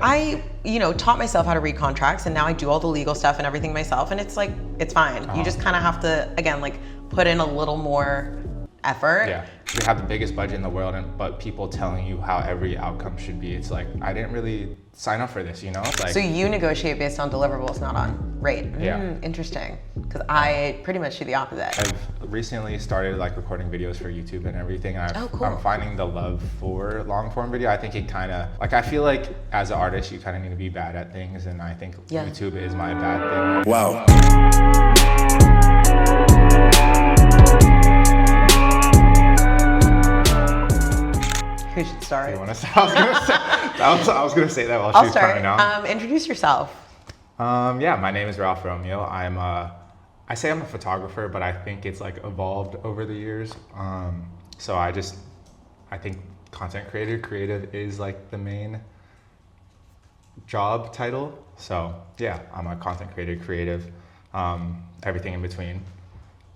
I, taught myself how to read contracts, and now I do all the legal stuff and everything myself, and it's like, it's fine. You just kind of have to, again, like put in a little more effort. Yeah, you have the biggest budget in the world, but people telling you how every outcome should be. It's like, I didn't really sign up for this, Like, so you negotiate based on deliverables, not on rate. Yeah. Interesting, because I pretty much do the opposite. I've recently started like recording videos for YouTube and everything. And cool. I'm finding the love for long form video. I think it kind of, I feel like as an artist, you kind of need to be bad at things. And I think YouTube is my bad thing. Wow. Who should start? You want to start? I was gonna say that while I'll she was start. counting down. Introduce yourself. Yeah, my name is Ralph Romeo. I say I'm a photographer, but I think it's like evolved over the years. So I think content creative is like the main job title. So yeah, I'm a content creative, everything in between.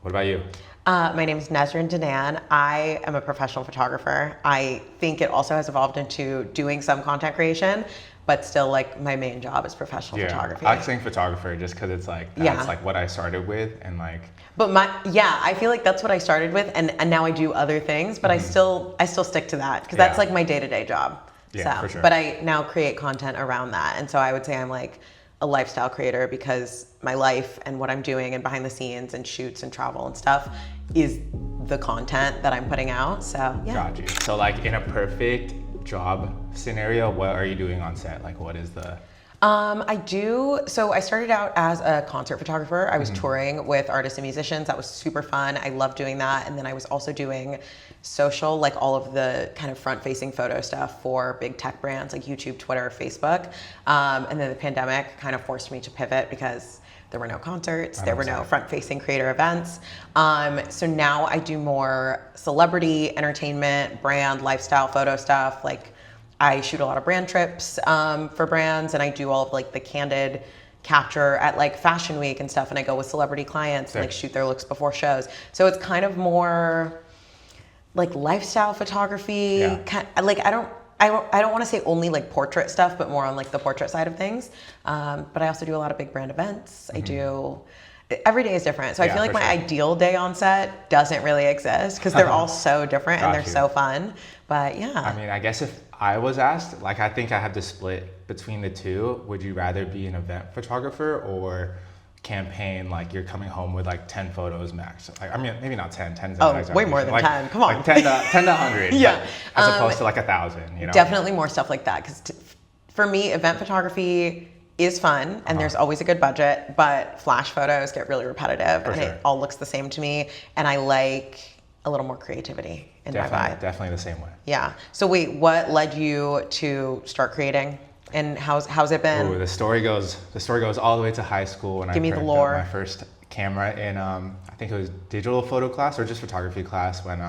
What about you? My name is Nesrin Danan. I am a professional photographer. I think it also has evolved into doing some content creation, but still like my main job is professional photography. I like saying photographer just because it's like, that's like what I started with and like. But I feel like that's what I started with, and now I do other things, but I still stick to that because that's like my day-to-day job. Yeah, for sure. But I now create content around that, and so I would say I'm like a lifestyle creator because my life and what I'm doing and behind the scenes and shoots and travel and stuff is the content that I'm putting out. So yeah. Got you. So like in a perfect job scenario, what are you doing on set? Like what is the... So I started out as a concert photographer. I was touring with artists and musicians. That was super fun. I loved doing that. And then I was also doing social, like all of the kind of front-facing photo stuff for big tech brands like YouTube, Twitter, Facebook. And then the pandemic kind of forced me to pivot because there were no concerts, there were no front-facing creator events. So now I do more celebrity, entertainment, brand, lifestyle photo stuff. Like I shoot a lot of brand trips for brands, and I do all of like the candid capture at like Fashion Week and stuff, and I go with celebrity clients and like shoot their looks before shows. So it's kind of more like lifestyle photography. Yeah. Like I don't want to say only like portrait stuff, but more on like the portrait side of things. But I also do a lot of big brand events. Every day is different. So I feel like my ideal day on set doesn't really exist because they're all so different and they're so fun. But yeah. I mean, I guess if I was asked, like I think I have to split between the two. Would you rather be an event photographer or campaign, like you're coming home with like 10 photos max? Like, I mean, maybe not 10, 10 is way more than like, 10, come on. Like 10 to 100, yeah. As opposed to like 1,000, Definitely more stuff like that, because for me, event photography is fun and there's always a good budget, but flash photos get really repetitive it all looks the same to me, and I like a little more creativity in my vibe. Definitely the same way. Yeah. So wait, what led you to start creating, and how's it been? Ooh, the story goes all the way to high school when I picked up my first camera in I think it was digital photo class or just photography class when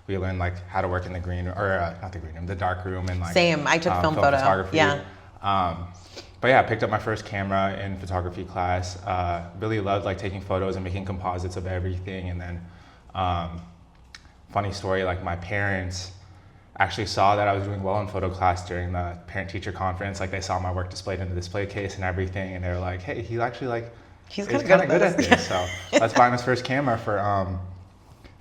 we learned like how to work in the green or not the green room, the dark room, and like same. I took film photo. Photography. Yeah. But yeah, I picked up my first camera in photography class. Really loved like taking photos and making composites of everything. And then, funny story, like my parents actually saw that I was doing well in photo class during the parent-teacher conference. Like they saw my work displayed in the display case and everything, and they were like, "Hey, he's actually like he's kind of good at this." So let's buy him his first camera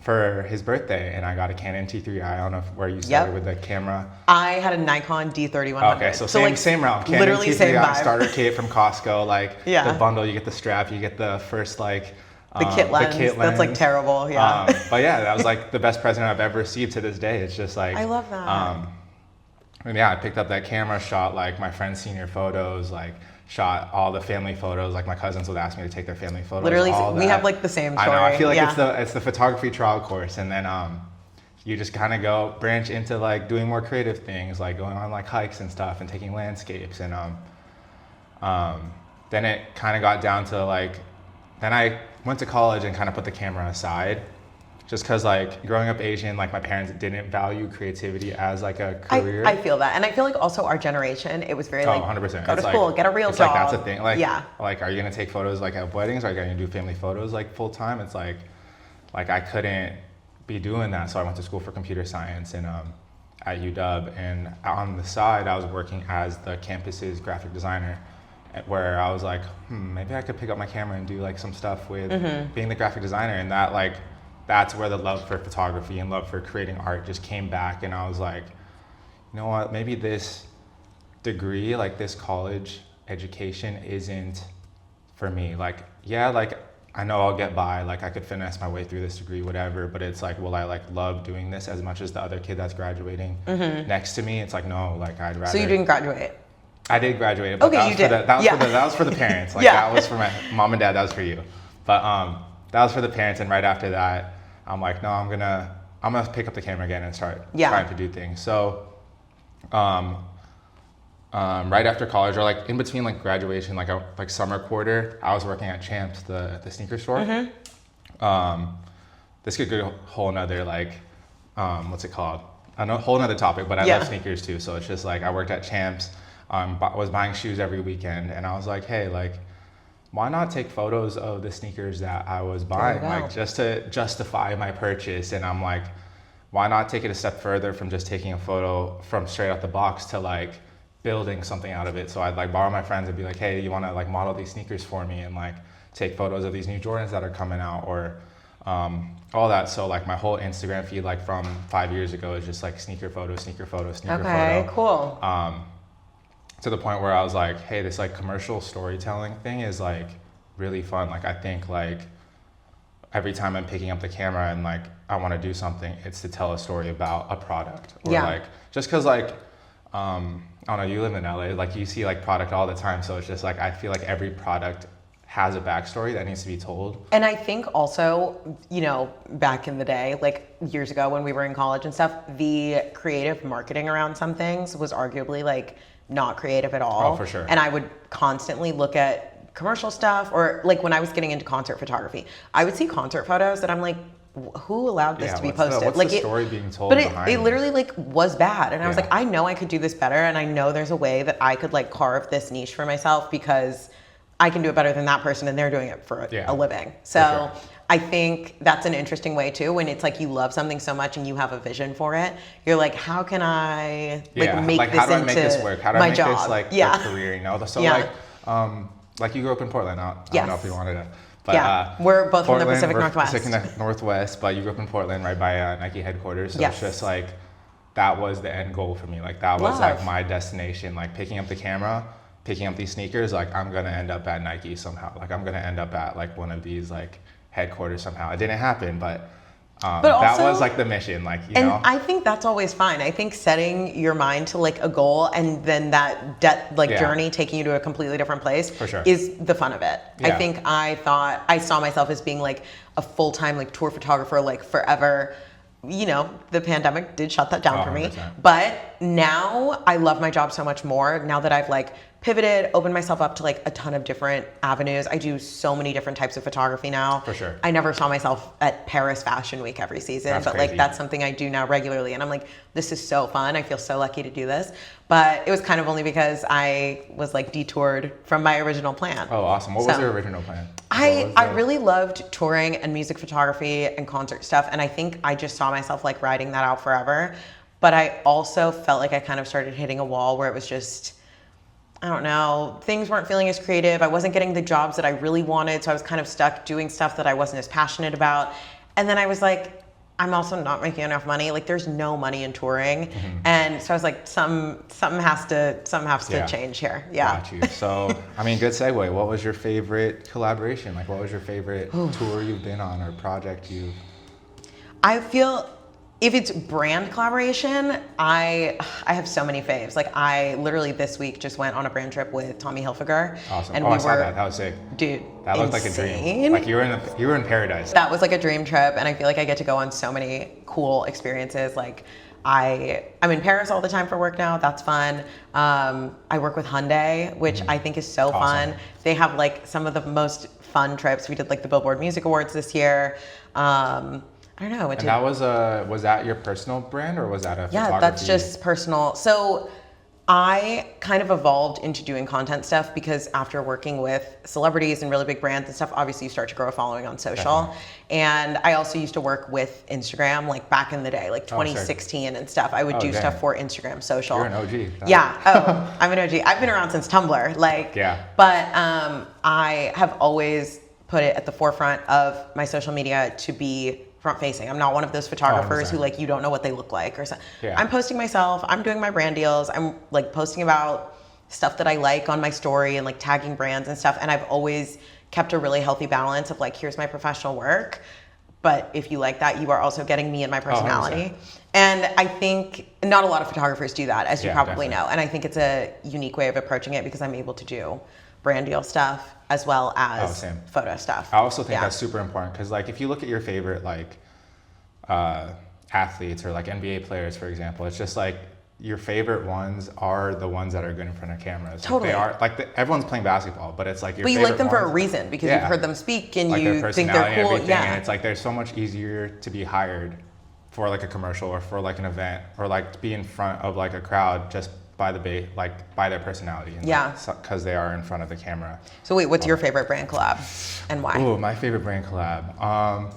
for his birthday, and I got a Canon T3i. I don't know where you started with the camera. I had a Nikon D3100. Okay, so same route. Canon literally T3i same vibe. starter kit from Costco. Like the bundle, you get the strap, you get the first like the kit lens. That's like terrible. Yeah. But yeah, that was like the best present I've ever received to this day. It's just like I love that. And yeah, I picked up that camera, shot like my friend's senior photos, like shot all the family photos. Like my cousins would ask me to take their family photos. Literally, we have like the same story. I know. I feel like it's the photography trial course, and then you just kind of branch into like doing more creative things, like going on like hikes and stuff, and taking landscapes, and then it kind of got down to like, then I went to college and kind of put the camera aside. Just because like growing up Asian, like my parents didn't value creativity as like a career. I feel that. And I feel like also our generation, it was very like, 100%. Go to school, get a real job. Like that's a thing. Like, yeah. Like, are you gonna take photos like at weddings? Or are you gonna do family photos like full time? It's like I couldn't be doing that. So I went to school for computer science, and at UW, and on the side, I was working as the campus's graphic designer, where I was like, maybe I could pick up my camera and do like some stuff with being the graphic designer, and that like, that's where the love for photography and love for creating art just came back, and I was like, you know what, maybe this degree, like this college education isn't for me. Like, yeah, like I know I'll get by, like I could finesse my way through this degree, whatever, but it's like, will I like love doing this as much as the other kid that's graduating next to me? It's like, no, like I'd rather. So you didn't graduate? I did graduate, but okay, you did. That was for the parents. Like that was for my mom and dad, that was for you. But that was for the parents, and right after that, I'm like, no, I'm gonna pick up the camera again and start trying to do things. So right after college, or like in between like graduation, like summer quarter, I was working at Champs, the sneaker store. This could go a whole nother like, what's it called? A whole nother topic, but I love sneakers too. So it's just like, I worked at Champs, was buying shoes every weekend, and I was like, hey, like, why not take photos of the sneakers that I was buying, like just to justify my purchase? And I'm like, why not take it a step further from just taking a photo from straight out the box to like building something out of it? So I'd like borrow my friends and be like, hey, you want to like model these sneakers for me, and like take photos of these new Jordans that are coming out, or all that. So like my whole Instagram feed, like from 5 years ago, is just like sneaker photo, sneaker photo, sneaker photo. Okay, cool. To the point where I was like, hey, this like commercial storytelling thing is like really fun. Like I think like every time I'm picking up the camera and like I want to do something, it's to tell a story about a product, or like just because like I don't know, you live in LA, like you see like product all the time, so it's just like I feel like every product has a backstory that needs to be told. And I think also, you know, back in the day, like years ago when we were in college and stuff, the creative marketing around some things was arguably like not creative at all. Oh, for sure. And I would constantly look at commercial stuff, or like when I was getting into concert photography, I would see concert photos that I'm like, who allowed this to be posted? What's like the story being told? But behind it literally like was bad, and I was like, I know I could do this better, and I know there's a way that I could like carve this niche for myself, because I can do it better than that person, and they're doing it for a living. So I think that's an interesting way too, when it's like you love something so much and you have a vision for it. You're like, how can I make like, this how do I into make this work? How do my I make job? this like a career? You know, so like you grew up in Portland. I don't know if you wanted to. But, we're both Portland, from the Pacific Northwest. Pacific Northwest, but you grew up in Portland, right by Nike headquarters. So it's just like, that was the end goal for me. Like that was like my destination. Like picking up the camera, picking up these sneakers, like I'm gonna end up at Nike somehow. Like I'm gonna end up at like one of these like headquarters somehow. It didn't happen, but also, that was like the mission, like, you know? I think that's always fine. I think setting your mind to like a goal and then that journey taking you to a completely different place is the fun of it. I think I saw myself as being like a full-time like tour photographer like forever. You know, the pandemic did shut that down for me. 100%. But now I love my job so much more now that I've like pivoted, opened myself up to like a ton of different avenues. I do so many different types of photography now. For sure. I never saw myself at Paris Fashion Week every season, but like that's something I do now regularly. And I'm like, this is so fun. I feel so lucky to do this. But it was kind of only because I was like detoured from my original plan. Oh, awesome. What was your original plan? I really loved touring and music photography and concert stuff. And I think I just saw myself like riding that out forever. But I also felt like I kind of started hitting a wall where it was just, I don't know, things weren't feeling as creative. I wasn't getting the jobs that I really wanted. So I was kind of stuck doing stuff that I wasn't as passionate about. And then I was like, I'm also not making enough money. Like there's no money in touring. Mm-hmm. And so I was like, something has to change here. Yeah. Got you. So, I mean, good segue. What was your favorite collaboration? Like what was your favorite tour you've been on or project I feel if it's brand collaboration, I have so many faves. Like I literally this week just went on a brand trip with Tommy Hilfiger. Awesome. And I saw that. That was sick. Dude, that looked like a dream. Like you were in paradise. That was like a dream trip, and I feel like I get to go on so many cool experiences. Like I'm in Paris all the time for work now. That's fun. I work with Hyundai, which I think is so fun. They have like some of the most fun trips. We did like the Billboard Music Awards this year. I don't know. And that was that your personal brand or was that a photography? Yeah, that's just personal. So I kind of evolved into doing content stuff because after working with celebrities and really big brands and stuff, obviously you start to grow a following on social. Definitely. And I also used to work with Instagram, like back in the day, like 2016 and stuff. I would do stuff for Instagram social. You're an OG. Yeah. Oh, I'm an OG. I've been around since Tumblr. Like, yeah. But I have always put it at the forefront of my social media to be front facing. I'm not one of those photographers who like, you don't know what they look like or something. Yeah. I'm posting myself, I'm doing my brand deals, I'm like posting about stuff that I like on my story and like tagging brands and stuff. And I've always kept a really healthy balance of like, here's my professional work, but if you like that, you are also getting me and my personality. And I think not a lot of photographers do that, as you probably know. And I think it's a unique way of approaching it because I'm able to do brand deal stuff as well as photo stuff. I also think that's super important because like if you look at your favorite like athletes or like NBA players, for example, it's just like your favorite ones are the ones that are good in front of cameras. Totally. Like, they are like everyone's playing basketball, but it's like your But you favorite like them for a ones. reason because you've heard them speak and like you think they're cool. And and it's like they're so much easier to be hired for like a commercial or for like an event or like to be in front of like a crowd just by by their personality. And because they are in front of the camera. So wait, what's your favorite brand collab and why? Oh, my favorite brand collab.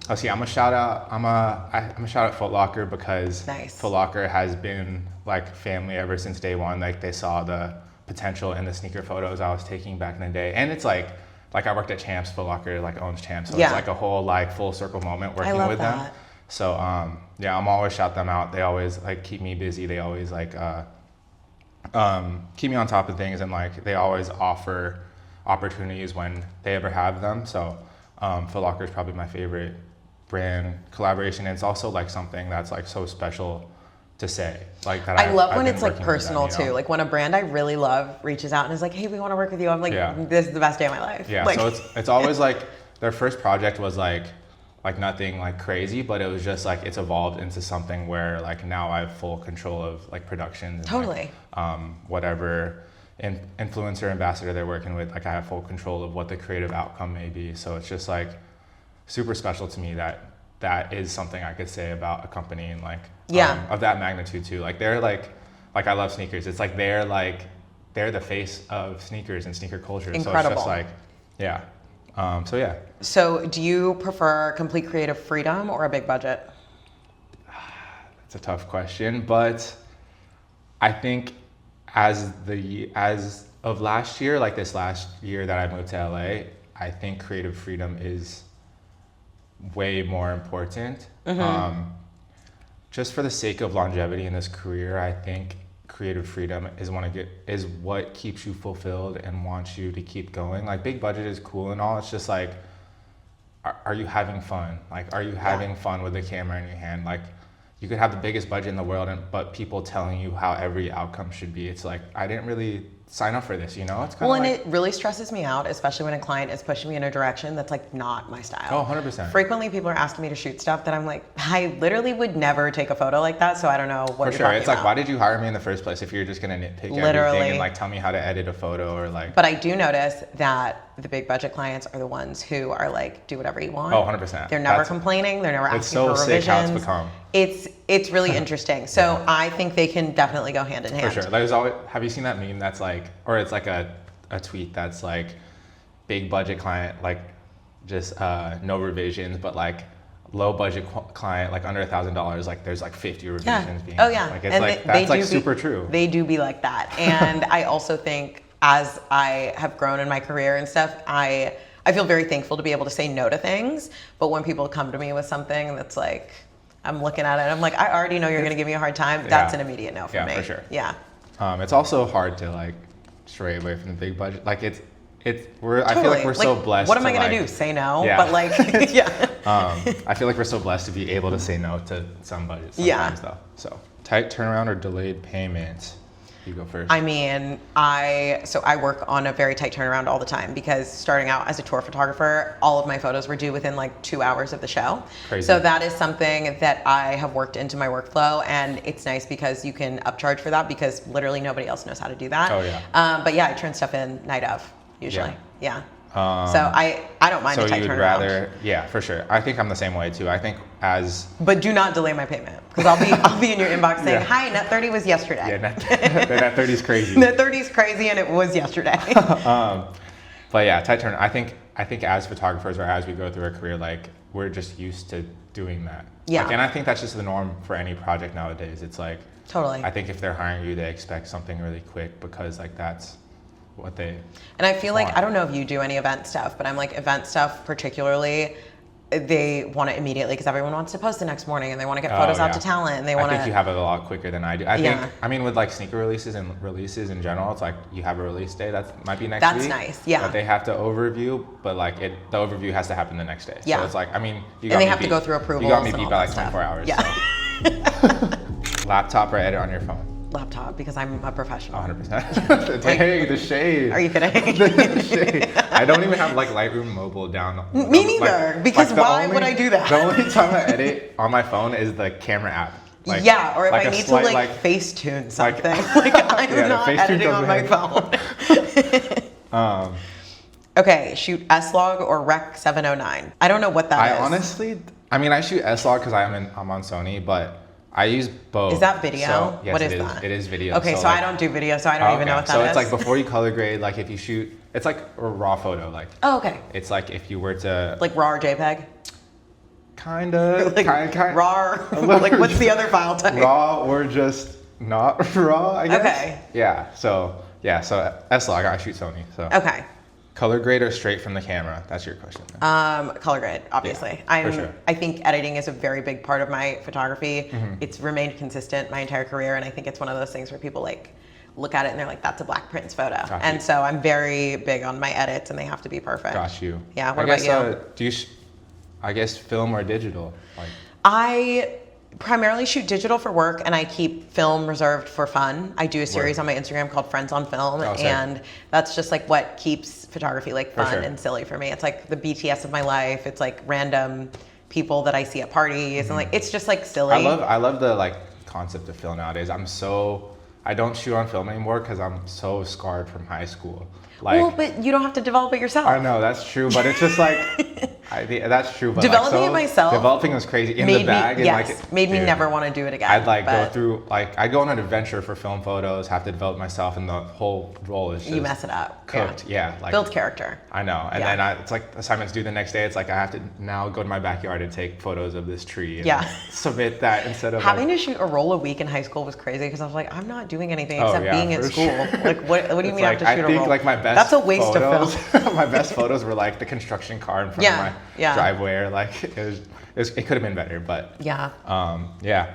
Let's see. I'm gonna shout out Foot Locker because Foot Locker has been like family ever since day one. Like they saw the potential in the sneaker photos I was taking back in the day, and it's like I worked at Champs. Foot Locker like owns Champs, so it's like a whole like full circle moment working with them. So I'm always shout them out. They always like keep me busy. They always like keep me on top of things, and like they always offer opportunities when they ever have them. So Foot Locker is probably my favorite brand collaboration. And it's also like something that's like so special to say. Like that I love when it's like personal too. Like when a brand I really love reaches out and is like, hey, we want to work with you. I'm like, this is the best day of my life. Yeah. Like, so it's always like their first project was like nothing like crazy, but it was just like it's evolved into something where like now I have full control of like productions and like, whatever influencer ambassador they're working with, like I have full control of what the creative outcome may be. So it's just like super special to me that is something I could say about a company and like of that magnitude too. Like they're like I love sneakers. It's like they're the face of sneakers and sneaker culture. Incredible. So it's just like So do you prefer complete creative freedom or a big budget? That's a tough question, but I think as of last year, like this last year that I moved to LA, I think creative freedom is way more important. Just for the sake of longevity in this career, I think creative freedom is what keeps you fulfilled and wants you to keep going. Like big budget is cool and all. It's just like, are you having fun? Like, are you having fun with the camera in your hand? Like, you could have the biggest budget in the world, but people telling you how every outcome should be. It's like, I didn't really sign up for this, you know? It's kind of and it really stresses me out, especially when a client is pushing me in a direction that's like not my style. Oh, 100%. Frequently people are asking me to shoot stuff that I'm like, I literally would never take a photo like that, so I don't know what you're talking it's like, about. why did you hire me in the first place if you're just gonna nitpick everything and like tell me how to edit a photo or like. But I do notice that the big budget clients are the ones who are like, do whatever you want. Oh, 100%. They're never complaining. They're never asking for revisions. It's so sick how it's become. It's really interesting. So I think they can definitely go hand in hand. For sure. There's always, have you seen that meme that's like, or it's like a tweet that's like, big budget client, like just no revisions, but like low budget client, like under $1,000, like there's like 50 revisions being. Oh yeah. Like it's like, that's like super true. They do be like that. And I also think as I have grown in my career and stuff, I feel very thankful to be able to say no to things. But when people come to me with something that's like, I'm looking at it and I'm like, I already know you're going to give me a hard time. That's an immediate no for me. Yeah, for sure. Yeah. It's also hard to like stray away from the big budget. Like I feel like we're like, so blessed. What am I going to do? Say no? Yeah. But like, I feel like we're so blessed to be able to say no to some budgets sometimes though. So tight turnaround or delayed payment? You go first. I mean, I work on a very tight turnaround all the time because starting out as a tour photographer, all of my photos were due within like 2 hours of the show. Crazy. So that is something that I have worked into my workflow, and it's nice because you can upcharge for that because literally nobody else knows how to do that. Oh yeah. But yeah, I turn stuff in night of usually. Yeah. So I don't mind a tight turnaround. Yeah, for sure. I think I'm the same way too. I think But do not delay my payment. Because I'll be in your inbox saying, Yeah. hi, Net 30 was yesterday. Yeah, Net 30 is crazy. Net 30 is crazy, and it was yesterday. But yeah, tight turn. I think as photographers or as we go through our career, like we're just used to doing that. Yeah. Like, and I think that's just the norm for any project nowadays. It's like, Totally. I think if they're hiring you, they expect something really quick because like that's what they. And I feel like, want. I don't know if you do any event stuff, but I'm like, event stuff particularly, they want it immediately because everyone wants to post the next morning and they want to get photos out to talent and they want to. I think you have it a lot quicker than I do. Yeah. I mean, with like sneaker releases and releases in general, it's like you have a release day that might be next week. That's nice, yeah. That they have to overview, but like the overview has to happen the next day. Yeah. So it's like, I mean, you got And they me have to beat- go through approvals. You got me and beat all by that like 24 hours. Yeah. So. Laptop or edit on your phone? Laptop, because I'm a professional. 100%. Dang, the shade. Are you kidding? The shade. I don't even have like Lightroom mobile down. Me neither, because the why would I do that? The only time I edit on my phone is the camera app. Like, yeah, or if like I a need slight, to like Facetune something. like- I'm Yeah, the not Facetune editing on my doesn't phone. Okay, shoot S-Log or Rec 709. I don't know what that is. I honestly, I mean, I shoot S-Log because I'm on Sony, but I use both. Is that video? So, yes, What is it that? It is video. Okay, so I don't do video, so I don't even know what that is. So it's like before you color grade, like if you shoot, it's like a raw photo. Like, oh, okay. it's like if you were to. Like RAW or JPEG? Kinda. Like RAW? Like what's the other file type? Raw or just not raw, I guess. Okay. Yeah, so S-Log, I shoot Sony. So Okay. color grade or straight from the camera? That's your question. Color grade, obviously. Yeah, for sure. I think editing is a very big part of my photography. Mm-hmm. It's remained consistent my entire career, and I think it's one of those things where people like look at it and they're like, that's a Black Prince photo. Got And you. so I'm very big on my edits, and they have to be perfect. Got you. Yeah, what I about guess, you? Do you, I guess film or digital? Like, I primarily shoot digital for work, and I keep film reserved for fun. I do a series on my Instagram called Friends on Film, Oh, sick. and that's just like what keeps photography like For fun sure. and silly for me. It's like the BTS of my life. It's like random people that I see at parties, and like it's just like silly. I love the like concept of film nowadays. I don't shoot on film anymore because I'm so scarred from high school. Like, well, but you don't have to develop it yourself. I know that's true, but it's just like that's true. But Developing it myself developing was crazy in the bag. Me, and yes, like, made me dude, never want to do it again. I'd like go but through I'd go on an adventure for film photos, have to develop myself, and the whole role is just you mess it up. cooked. Yeah, like build character. I know, and Yeah. then it's like assignments due the next day. It's like I have to now go to my backyard and take photos of this tree and Yeah. submit that instead of Having like, to shoot a roll a week in high school was crazy because I was like, I'm not doing anything Oh, except yeah, being at for school. sure. Like, what do you It's mean I have like, to shoot I a think roll? like my best That's a waste photos, of film. my best photos were like the construction car in front Yeah, of my yeah. driveway. Or like it could have been better, but Yeah. yeah,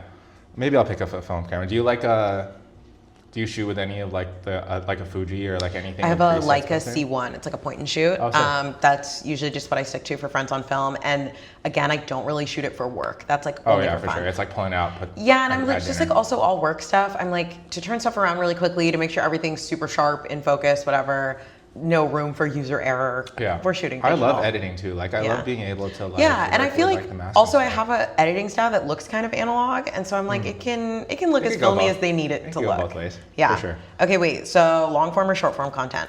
maybe I'll pick up a film camera. Do you shoot with any of like the like a Fuji or like anything? I have with a presets Leica built in? C1. It's like a point and shoot. Oh, sick. That's usually just what I stick to for Friends on Film. And again, I don't really shoot it for work. That's like Oh only yeah, for for fun. sure. It's like pulling out. Yeah, and I'm like add just dinner. like also all work stuff. I'm like to turn stuff around really quickly to make sure everything's super sharp, in focus, whatever. No room for user error. Yeah, We're shooting I digital. love editing too. Like I Yeah. love being able to like. Yeah, and I work feel with, like the mastering also I stuff. have a editing style that looks kind of analog, and so I'm like it can look It as could go filmy both. as they need It it to could go look. both ways, Yeah. for sure. Okay, wait. So long form or short form content?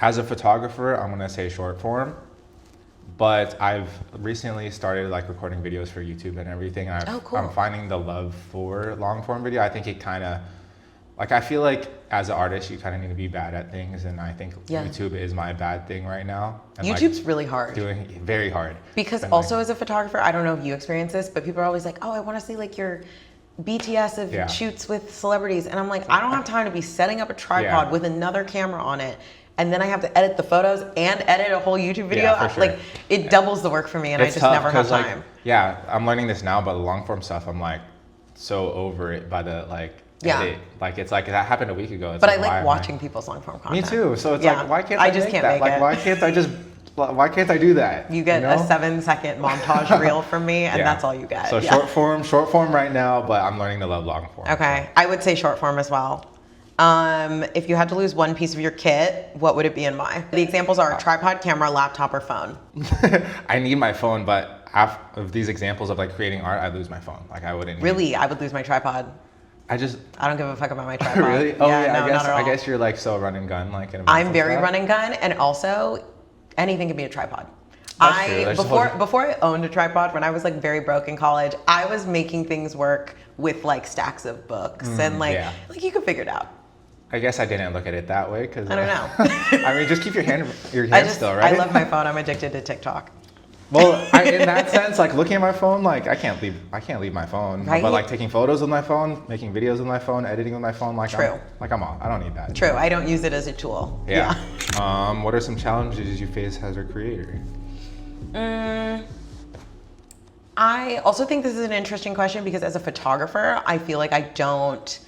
As a photographer, I'm gonna say short form, but I've recently started like recording videos for YouTube and everything. And Oh, cool. I'm finding the love for long form video. I think it kind of, like I feel like as an artist, you kind of need to be bad at things, and I think Yeah. YouTube is my bad thing right now. And YouTube's really hard. doing very hard. Because And, also like, as a photographer, I don't know if you experience this, but people are always like, oh, I want to see like your BTS of Yeah. shoots with celebrities. And I'm like, I don't have time to be setting up a tripod Yeah. with another camera on it. And then I have to edit the photos and edit a whole YouTube video. for sure. Like it doubles the work for me, and I it's just tough never have 'cause, like, time. yeah, I'm learning this now, but the long form stuff, I'm like so over it by the like Yeah. edit. Like it's like that happened a week ago. It's But I why am like watching people's long form Me content. too. So it's Yeah. like, why can't I I just make can't that? make Like, it. why can't I do that? You get know? a 7-second montage reel from me, and Yeah. that's all you get. So Yeah. short form right now, but I'm learning to love long form. Okay, I would say short form as well. If you had to lose one piece of your kit, what would it be and why? The examples are tripod, camera, laptop, or phone. I need my phone, but half of these examples of like creating art, I lose my phone. Like I wouldn't. Really, I would lose my tripod. I just. I don't give a fuck about my tripod. Really? Oh yeah. no, I guess. not at all. I guess you're like so run and gun like. In a I'm medical very style. run and gun, and also anything can be a tripod. That's true. There's Before I owned a tripod, when I was like very broke in college, I was making things work with like stacks of books and like you could figure it out. I guess I didn't look at it that way because I don't know. I mean, just keep your hand still, right? I love my phone. I'm addicted to TikTok. Well, in that sense, like looking at my phone, like I can't leave my phone. Right? But like taking photos with my phone, making videos with my phone, editing with my phone, like True. I'm off. I don't need that. True. I don't use it as a tool. Yeah. What are some challenges you face as a creator? I also think this is an interesting question because as a photographer, I feel like I don't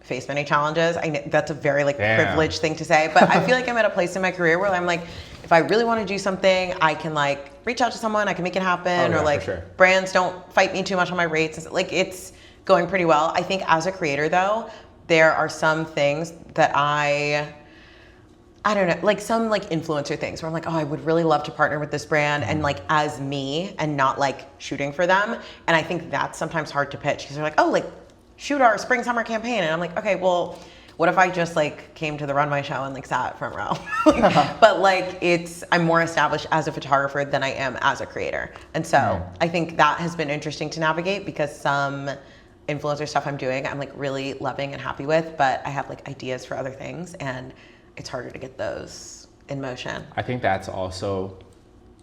face many challenges. I know that's a very like privileged thing to say, but I feel like I'm at a place in my career where I'm like, if I really want to do something, I can like reach out to someone, I can make it happen, or like brands don't fight me too much on my rates. Like it's going pretty well. I think as a creator though, there are some things that I don't know, like some like influencer things where I'm like, oh, I would really love to partner with this brand and like as me and not like shooting for them. And I think that's sometimes hard to pitch because they're like, oh, like shoot our spring summer campaign. And I'm like, okay, well, what if I just like came to the runway show and like sat front row? But like I'm more established as a photographer than I am as a creator. And so I think that has been interesting to navigate because some influencer stuff I'm doing, I'm like really loving and happy with, but I have like ideas for other things and it's harder to get those in motion. I think that's also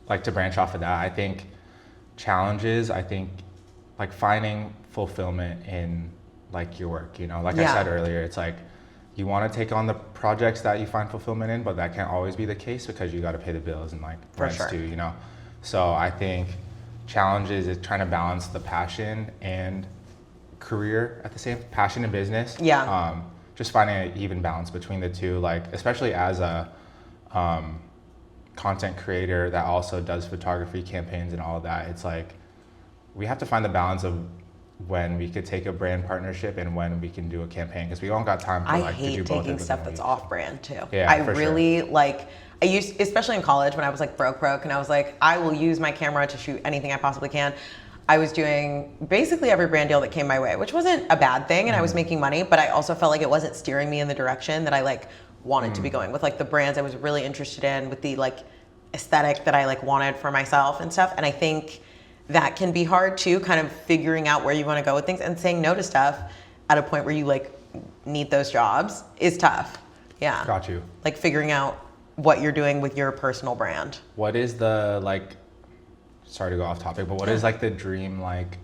like to branch off of that. I think challenges, like finding fulfillment in like your work, you know, like I said earlier, it's like you want to take on the projects that you find fulfillment in, but that can't always be the case because you got to pay the bills and like rents too, you know? So I think challenges is trying to balance the passion and career at the same passion and business. Yeah. Just finding an even balance between the two, like especially as a content creator that also does photography campaigns and all of that, it's like we have to find the balance of when we could take a brand partnership and when we can do a campaign because we don't got time for like to do both. I hate taking stuff that's off brand too. Yeah, I really like, I used, especially in college when I was like broke and I was like, I will use my camera to shoot anything I possibly can. I was doing basically every brand deal that came my way, which wasn't a bad thing and I was making money, but I also felt like it wasn't steering me in the direction that I like wanted to be going with like the brands I was really interested in with the like aesthetic that I like wanted for myself and stuff. And I think that can be hard too, kind of figuring out where you want to go with things and saying no to stuff at a point where you like need those jobs is tough. Yeah. Got you. Like figuring out what you're doing with your personal brand. What is the like, sorry to go off topic, but what is like the dream like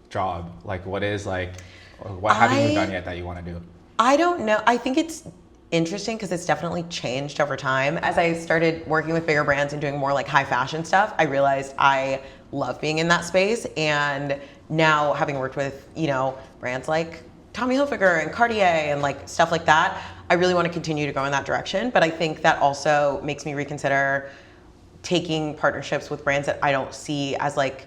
job? Like what is like, what haven't you done yet that you want to do? I don't know. I think it's interesting because it's definitely changed over time. As I started working with bigger brands and doing more like high fashion stuff, I realized I love being in that space. And now having worked with, you know, brands like Tommy Hilfiger and Cartier and like stuff like that, I really want to continue to go in that direction. But I think that also makes me reconsider taking partnerships with brands that I don't see as like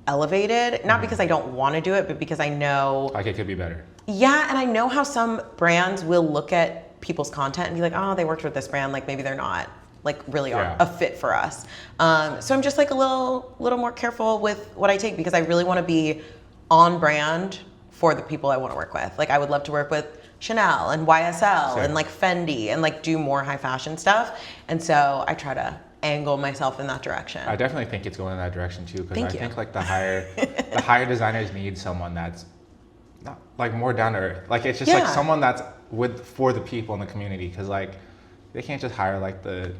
elevated, not because I don't want to do it, but because I know like it could be better. Yeah, and I know how some brands will look at people's content and be like, oh, they worked with this brand, like maybe they're not like really are a fit for us. So I'm just like a little more careful with what I take because I really want to be on brand for the people I want to work with. Like I would love to work with Chanel and YSL and like Fendi and like do more high fashion stuff. And so I try to angle myself in that direction. I definitely think it's going in that direction too because I think like the higher designers need someone that's not like more down to earth. Like it's just like someone that's for the people in the community because like they can't just hire like the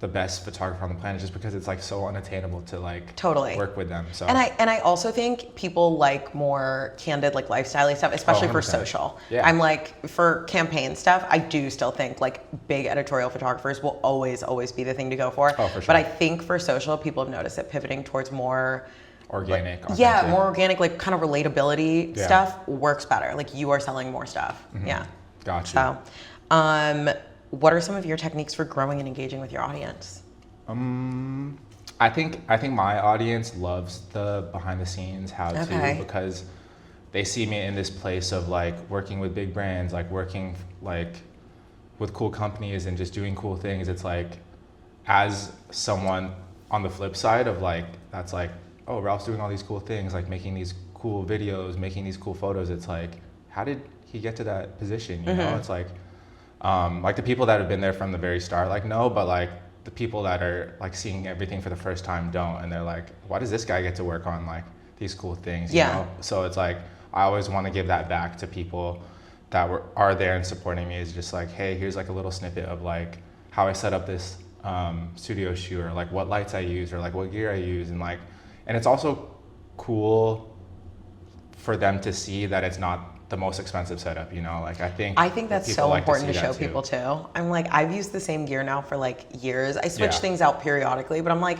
best photographer on the planet just because it's like so unattainable to like work with them. So and I also think people like more candid like lifestyle stuff, especially for social. Yeah. I'm like for campaign stuff, I do still think like big editorial photographers will always be the thing to go for. Oh, for sure. But I think for social, people have noticed it pivoting towards more organic. Like, more organic, like kind of relatability stuff works better. Like you are selling more stuff. Mm-hmm. Yeah. Gotcha. So, what are some of your techniques for growing and engaging with your audience? I think my audience loves the behind the scenes how-to because they see me in this place of like working with big brands, like working like with cool companies and just doing cool things. It's like as someone on the flip side of like that's like, oh, Ralph's doing all these cool things, like making these cool videos, making these cool photos. It's like, how did he get to that position? You know, it's like the people that have been there from the very start, like no, but like the people that are like seeing everything for the first time don't, and they're like, why does this guy get to work on like these cool things, you know? So it's like, I always want to give that back to people that are there and supporting me. Is just like, hey, here's like a little snippet of like how I set up this studio shoot, or like what lights I use, or like what gear I use, and like, and it's also cool for them to see that it's not the most expensive setup, you know? Like I think that's so important to show people too. I'm like, I've used the same gear now for like years. I switch things out periodically, but I'm like,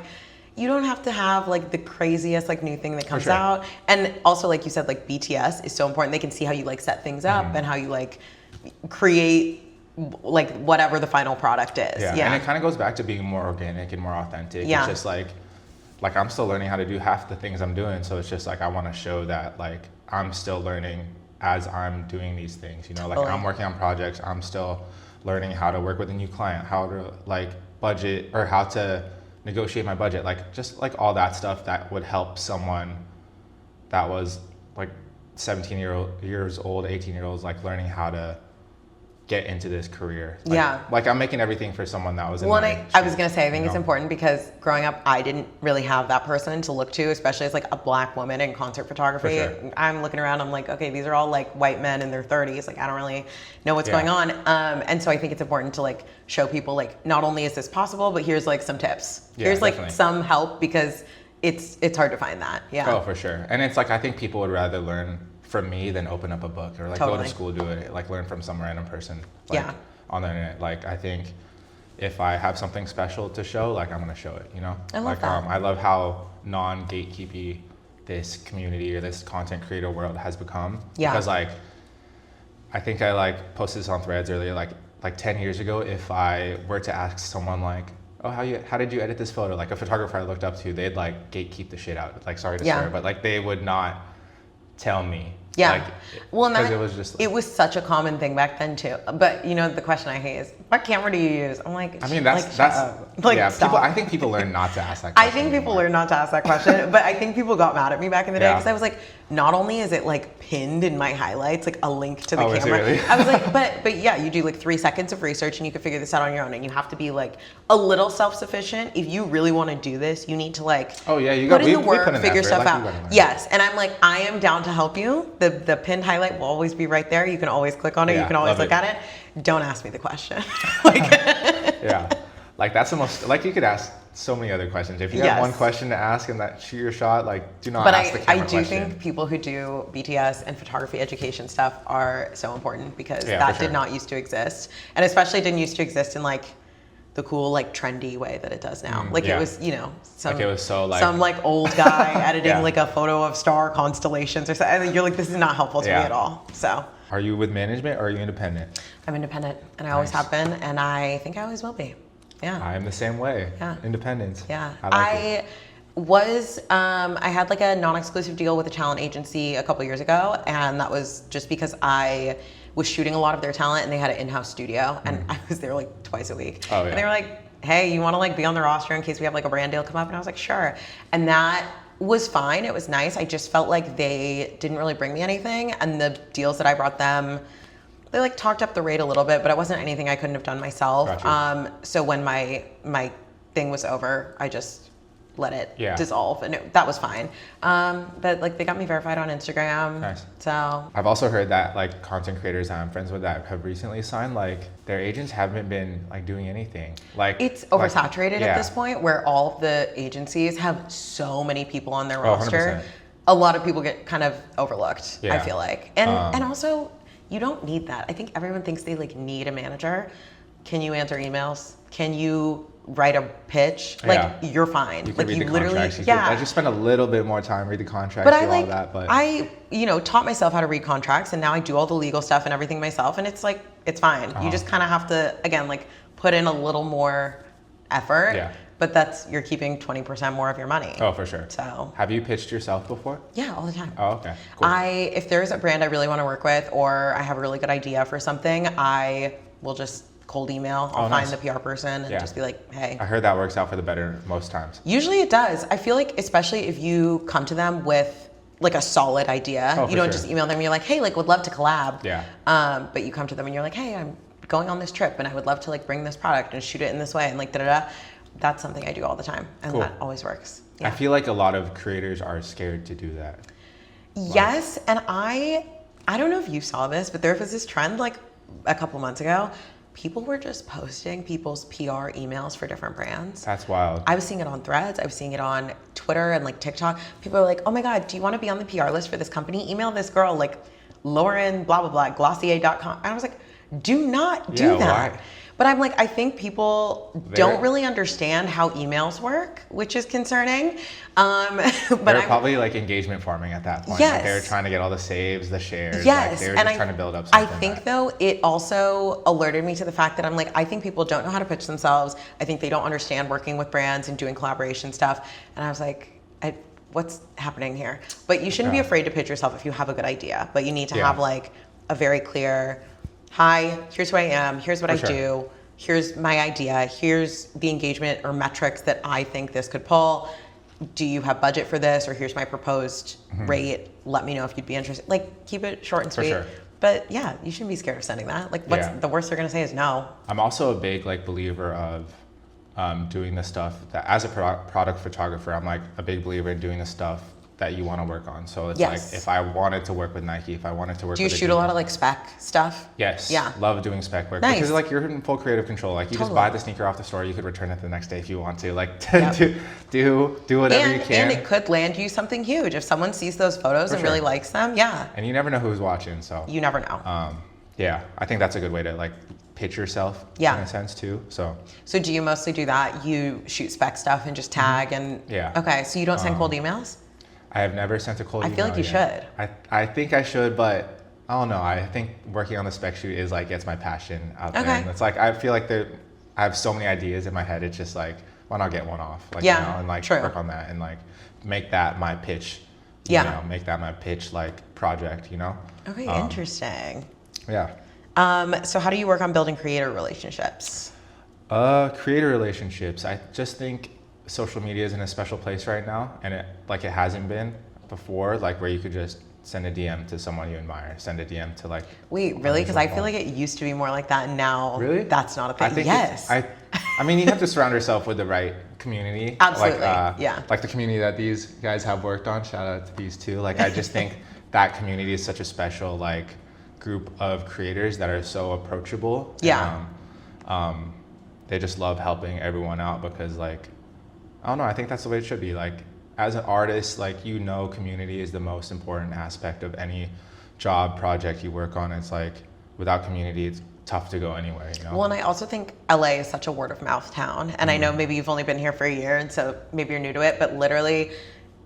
you don't have to have like the craziest like new thing that comes out. And also, like you said, like BTS is so important. They can see how you like set things up and how you like create like whatever the final product is. And it kind of goes back to being more organic and more authentic. It's just like I'm still learning how to do half the things I'm doing, so it's just like I want to show that like I'm still learning as I'm doing these things, you know? Like I'm working on projects, I'm still learning how to work with a new client, how to like budget, or how to negotiate my budget, like just like all that stuff that would help someone that was like 17 years old, 18-year-olds, like learning how to get into this career. Like I'm making everything for someone that was in my I was gonna say, I think it's important because growing up, I didn't really have that person to look to, especially as like a Black woman in concert photography. I'm looking around, I'm like, okay, these are all like white men in their 30s. Like I don't really know what's going on. And so I think it's important to like show people like, not only is this possible, but here's like some tips. Here's like some help, because it's hard to find that. Oh, for sure. And it's like, I think people would rather learn from me than open up a book, or like go to school, do it, like learn from some random person like on the internet. Like I think if I have something special to show, like I'm gonna show it, you know? I love that. I love how non-gatekeepy this community or this content creator world has become. Because like, I think I like posted this on Threads earlier, like 10 years ago, if I were to ask someone like, oh, how did you edit this photo? Like a photographer I looked up to, they'd like gatekeep the shit out. Like, sorry to swear, but like they would not tell me. Like, well, and it was just like, it was such a common thing back then too. But you know, the question I hate is, what camera do you use? I'm like, I mean, that's like, people, I think people learn not to ask that question. I think people learn not to ask that question, but I think people got mad at me back in the day because I was like, not only is it like pinned in my highlights, like a link to the camera. Really? I was like, but yeah, you do like 3 seconds of research and you can figure this out on your own, and you have to be like a little self-sufficient. If you really want to do this, you need to like put in the work, figure stuff out. Yes, and I'm like, I am down to help you. The pinned highlight will always be right there. You can always click on it. You can always look at it. Don't ask me the question. Like that's the most, like you could ask so many other questions. If you have one question to ask and that shoot your shot, like do not ask the camera question. But I do think people who do BTS and photography education stuff are so important, because that did not used to exist. And especially didn't used to exist in like the cool, like trendy way that it does now. Like it was, you know, some, like it was so, like, some like old guy editing like a photo of star constellations or something. And you're like, this is not helpful to me at all. So. Are you with management or are you independent? I'm independent, and I always have been, and I think I always will be. I am the same way. Independent. I had like a non-exclusive deal with a talent agency a couple years ago, and that was just because I was shooting a lot of their talent, and they had an in-house studio, and I was there like twice a week. And they were like, hey, you want to like be on the roster in case we have like a brand deal come up? And I was like, sure. And that was fine. It was nice. I just felt like they didn't really bring me anything, and the deals that I brought them, they like talked up the rate a little bit, but it wasn't anything I couldn't have done myself. So when my thing was over, I just let it dissolve, and that was fine. But like they got me verified on Instagram. Nice. So I've also heard that like content creators that I'm friends with that have recently signed, like their agents haven't been like doing anything. Like it's oversaturated at this point, where all of the agencies have so many people on their roster. 100%. A lot of people get kind of overlooked, I feel like. And also, you don't need that. I think everyone thinks they like need a manager. Can you answer emails? Can you write a pitch? Like you're fine. You like read you the literally, contracts. I just spend a little bit more time read the contracts, but all that. But I, you know, taught myself how to read contracts, and now I do all the legal stuff and everything myself, and it's like it's fine. You just kind of have to again like put in a little more effort. But you're keeping 20% more of your money. Oh, for sure. So have you pitched yourself before? Yeah, all the time. Oh, okay. Cool. If there's a brand I really want to work with, or I have a really good idea for something, I will just cold email. I'll find the PR person and just be like, hey. I heard that works out for the better most times. Usually it does. I feel like, especially if you come to them with like a solid idea. Oh, you don't sure. just email them. You're like, hey, like would love to collab. Yeah. But you come to them and you're like, hey, I'm going on this trip and I would love to like bring this product and shoot it in this way and like da-da-da. That's something I do all the time. And Cool. that always works. I feel like a lot of creators are scared to do that. Yes, and I don't know if you saw this, but there was this trend like a couple months ago. People were just posting people's PR emails for different brands. That's wild. I was seeing it on Threads. I was seeing it on Twitter and like TikTok. People are like, oh my God, do you want to be on the PR list for this company? Email this girl, like Lauren, blah, blah, blah, Glossier.com. And I was like, do not do that. Why? But I'm like, I think people don't really understand how emails work, which is concerning. They're probably like engagement farming at that point. Yes. Like they're trying to get all the saves, the shares. Yes. Like they're and just trying to build up something. I think though, it also alerted me to the fact that I'm like, I think people don't know how to pitch themselves. I think they don't understand working with brands and doing collaboration stuff. And I was like, what's happening here? But you shouldn't be afraid to pitch yourself if you have a good idea. But you need to have like a very clear, hi, here's who I am, here's what I do, here's my idea, here's the engagement or metrics that I think this could pull. Do you have budget for this? Or here's my proposed rate. Let me know if you'd be interested. Like, keep it short and sweet. For sure. But yeah, you shouldn't be scared of sending that. Like, what's the worst they're gonna say is no. I'm also a big like believer of doing the stuff that, as a product photographer, I'm like a big believer in doing the stuff that you want to work on. So it's like if I wanted to work with Nike, if I wanted to work with Do you shoot a lot of like spec stuff? Yes. Yeah. Love doing spec work. Nice. Because like you're in full creative control. Like you just buy the sneaker off the store, you could return it the next day if you want to. Like do whatever you can. And it could land you something huge. If someone sees those photos and really likes them, And you never know who's watching, so. You never know. Yeah, I think that's a good way to like pitch yourself in a sense too, so. So do you mostly do that? You shoot spec stuff and just tag and. Yeah. Okay, so you don't send cold emails? I have never sent a cold email. I feel like you should. I think I should, but I don't know. I think working on the spec shoot is like gets my passion out there. And it's like I feel like I have so many ideas in my head. It's just like, why not get one off? Like, you know, and like work on that and like make that my pitch. You know, make that my pitch like project, you know? Okay, interesting. Yeah. So how do you work on building creator relationships? Creator relationships. I just think social media is in a special place right now, and it hasn't been before, like where you could just send a DM to someone you admire, send a DM to like. Wait, really? Because I feel like it used to be more like that, and now that's not a thing. I think yes. I mean, you have to surround yourself with the right community. Absolutely. Like, like the community that these guys have worked on. Shout out to these two. Like, I just think that community is such a special like group of creators that are so approachable. Yeah. And, they just love helping everyone out because like. I don't know, I think that's the way it should be. Like, as an artist, like, you know, community is the most important aspect of any job project you work on. It's like, without community, it's tough to go anywhere, you know? Well, and I also think LA is such a word of mouth town. And I know maybe you've only been here for a year, and so maybe you're new to it, but literally,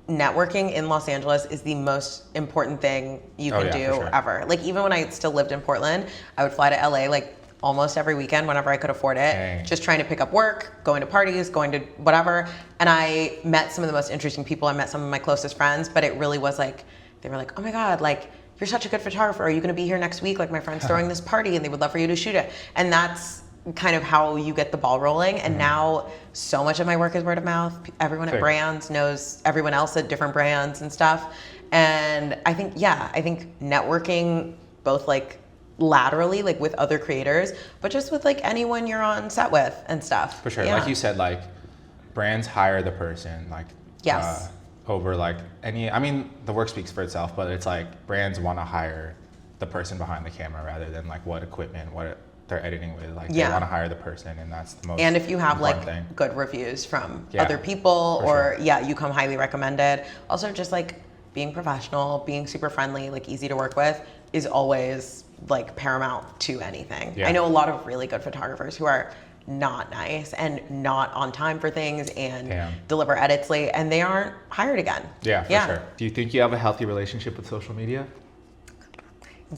networking in Los Angeles is the most important thing you can do ever. Like, even when I still lived in Portland, I would fly to LA, like, almost every weekend whenever I could afford it, just trying to pick up work, going to parties, going to whatever. And I met some of the most interesting people. I met some of my closest friends, but it really was like, they were like, oh my God, like, you're such a good photographer. Are you going to be here next week? Like, my friend's throwing this party and they would love for you to shoot it. And that's kind of how you get the ball rolling. And now so much of my work is word of mouth. Everyone at brands knows everyone else at different brands and stuff. And I think, I think networking both like laterally, like with other creators, but just with like anyone you're on set with and stuff. For sure. Like you said, like brands hire the person, like over like any, I mean, the work speaks for itself, but it's like brands want to hire the person behind the camera rather than like what equipment, what they're editing with. Like they want to hire the person, and that's the most And if you have like thing. Good reviews from other people or you come highly recommended. Also just like being professional, being super friendly, like easy to work with is always like paramount to anything. I know a lot of really good photographers who are not nice and not on time for things and deliver edits late, and they aren't hired again. Yeah, for sure. Do you think you have a healthy relationship with social media?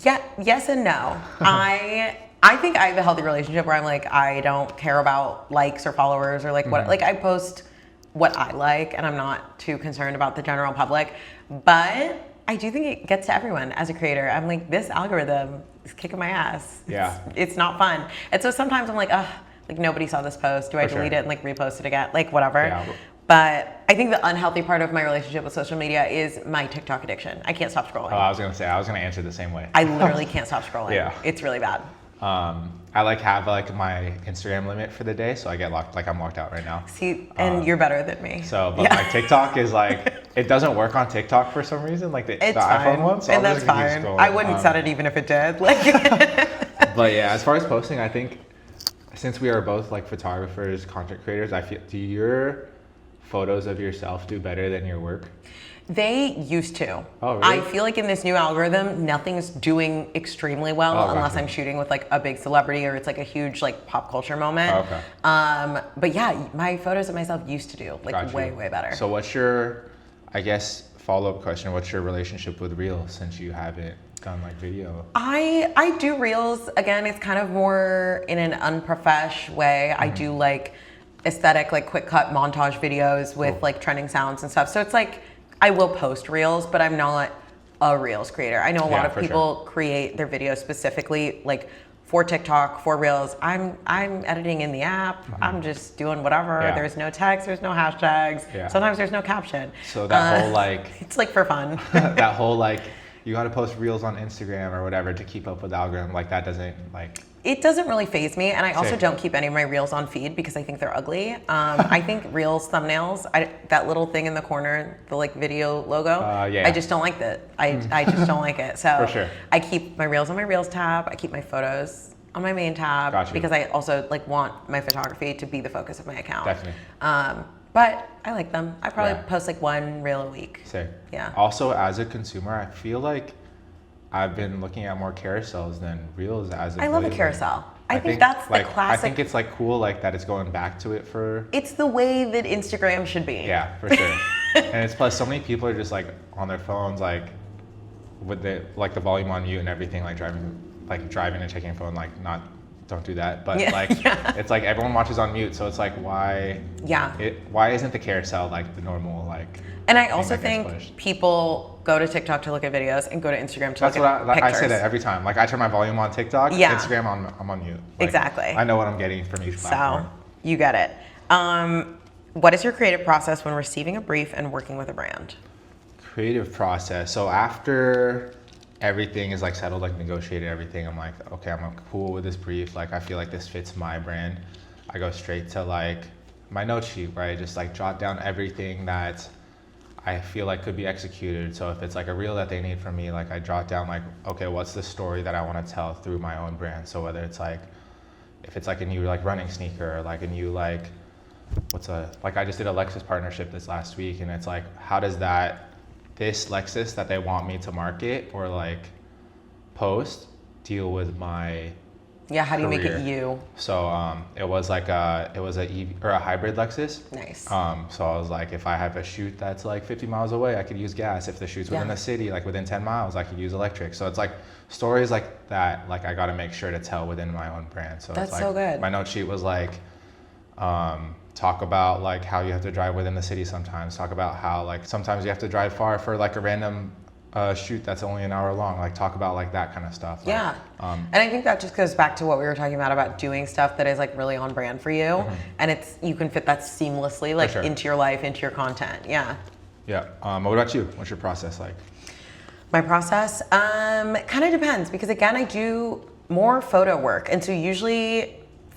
Yeah, yes and no. I think I have a healthy relationship where I'm like, I don't care about likes or followers or like what, like I post what I like and I'm not too concerned about the general public, but I do think it gets to everyone as a creator. I'm like, this algorithm is kicking my ass. It's not fun. And so sometimes I'm like, ugh, like nobody saw this post. Do I delete it and like repost it again? Like whatever. But I think the unhealthy part of my relationship with social media is my TikTok addiction. I can't stop scrolling. Oh, I was gonna answer the same way. I literally can't stop scrolling. Yeah. It's really bad. I like have like my Instagram limit for the day, so I get locked. Like I'm locked out right now. See, and you're better than me. So, but my TikTok is like, it doesn't work on TikTok for some reason, like the iPhone one. So and I'm that's just gonna keep fine. scrolling. I wouldn't set it even if it did. Like. But yeah, as far as posting, I think since we are both like photographers, content creators, I feel, do your photos of yourself do better than your work? They used to. Oh, really? I feel like in this new algorithm, nothing's doing extremely well unless I'm shooting with like a big celebrity or it's like a huge like pop culture moment. Oh, okay. But yeah, my photos of myself used to do like way better. So what's your, I guess, follow-up question? What's your relationship with Reels since you haven't done like video? I do Reels. Again, it's kind of more in an unprofesh way. I do like aesthetic, like quick cut montage videos with like trending sounds and stuff. So it's like, I will post Reels, but I'm not a Reels creator. I know a lot of people create their videos specifically like for TikTok, for Reels. I'm editing in the app. I'm just doing whatever. Yeah. There's no text, there's no hashtags. Yeah. Sometimes there's no caption. So that whole like... It's like for fun. that whole like, you gotta post Reels on Instagram or whatever to keep up with the algorithm, like that doesn't like... It doesn't really faze me, and I also don't keep any of my Reels on feed because I think they're ugly. I think Reels thumbnails, that little thing in the corner, the like video logo, I just don't like that. I just don't like it. So For sure. I keep my Reels on my Reels tab. I keep my photos on my main tab because I also like want my photography to be the focus of my account. Definitely. But I like them. I probably post like one Reel a week. Sick. Yeah. Also, as a consumer, I feel like I've been looking at more carousels than Reels as of I love a lately. carousel. I think that's the like, classic. I think it's like cool like that it's going back to it for... It's the way that Instagram should be. Yeah, for sure. And it's plus so many people are just like on their phones like with the like the volume on mute and everything, like driving and checking your phone, like don't do that. But it's like everyone watches on mute, so it's like why isn't the carousel like the normal like... And I also think people go to TikTok to look at videos and go to Instagram to look at pictures. I say that every time. Like I turn my volume on TikTok, Instagram I'm on mute. Like, exactly. I know what I'm getting from each platform. So you get it. What is your creative process when receiving a brief and working with a brand? Creative process. So after everything is like settled, like negotiated everything, I'm like, okay, I'm cool with this brief. Like I feel like this fits my brand. I go straight to like my note sheet where I just like jot down everything that I feel like could be executed. So if it's like a reel that they need from me, like I jot down like, okay, what's the story that I want to tell through my own brand? So whether it's like, if it's like a new like running sneaker, or like a new like, I just did a Lexus partnership this last week, and it's like, how does this Lexus that they want me to market or like post deal with my how do you make career? it you? So it was like a EV or a hybrid Lexus. Nice. So I was like, if I have a shoot that's like 50 miles away, I could use gas. If the shoot's within the city, like within 10 miles, I could use electric. So it's like stories like that, like I got to make sure to tell within my own brand. So that's it's like, so good. My note sheet was like, talk about like how you have to drive within the city sometimes. Talk about how like sometimes you have to drive far for like a random shoot that's only an hour long. Like talk about like that kind of stuff. Yeah. And I think that just goes back to what we were talking about doing stuff that is like really on brand for you, and you can fit that seamlessly like into your life, into your content. Yeah. Yeah. What about you? What's your process like? My process kind of depends because again I do more photo work, and so usually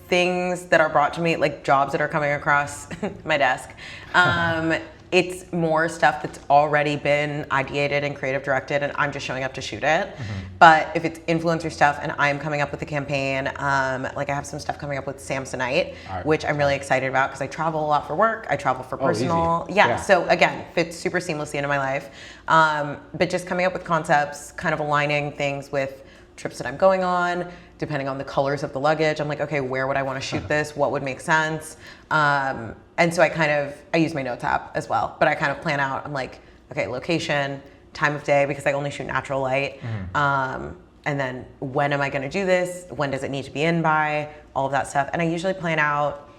things that are brought to me, like jobs that are coming across my desk, it's more stuff that's already been ideated and creative directed, and I'm just showing up to shoot it. But if it's influencer stuff and I'm coming up with a campaign, like I have some stuff coming up with Samsonite, which I'm really excited about because I travel a lot for work, I travel for personal. So again, fits super seamlessly into my life. But just coming up with concepts, kind of aligning things with trips that I'm going on, depending on the colors of the luggage. I'm like, okay, where would I want to shoot this? What would make sense? And so I use my notes app as well, but I kind of plan out, I'm like, okay, location, time of day, because I only shoot natural light. And then when am I going to do this? When does it need to be in by? All of that stuff. And I usually plan out,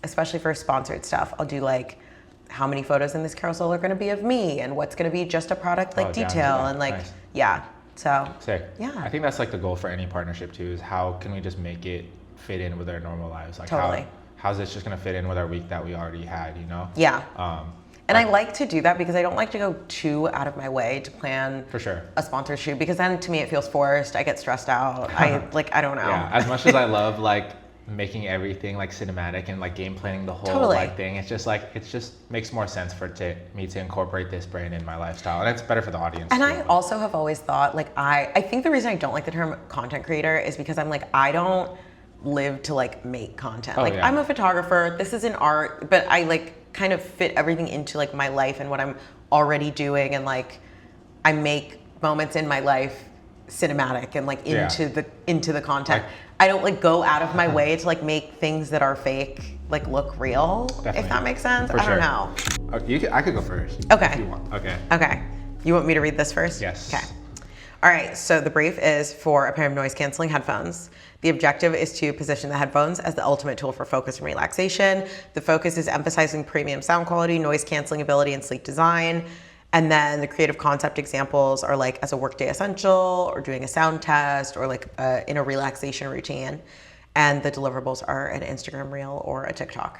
especially for sponsored stuff, I'll do like, how many photos in this carousel are going to be of me, and what's going to be just a product like detail, and like, So, sick. I think that's like the goal for any partnership too, is how can we just make it fit in with our normal lives? Like how how's this just gonna fit in with our week that we already had, you know? Yeah. And I like to do that because I don't like to go too out of my way to plan For sure. a sponsored shoot, because then to me it feels forced. I get stressed out. I don't know. Yeah, as much as I love like making everything like cinematic and like game planning the whole like thing, it's just like, it just makes more sense for me to incorporate this brand in my lifestyle, and it's better for the audience And too. I also have always thought, like, I think the reason I don't like the term content creator is because I'm like, I don't live to like make content. I'm a photographer, this is an art, but I like kind of fit everything into like my life and what I'm already doing, and like I make moments in my life cinematic and like into the content. Like, I don't like go out of my way to like make things that are fake like look real. Definitely. If that makes sense. For I don't sure. know. I could go first. Okay. If you want. Okay. Okay. You want me to read this first? Yes. Okay. All right, so the brief is for a pair of noise-canceling headphones. The objective is to position the headphones as the ultimate tool for focus and relaxation. The focus is emphasizing premium sound quality, noise-canceling ability, and sleek design. And then the creative concept examples are like as a workday essential, or doing a sound test, or like in a relaxation routine. And the deliverables are an Instagram reel or a TikTok.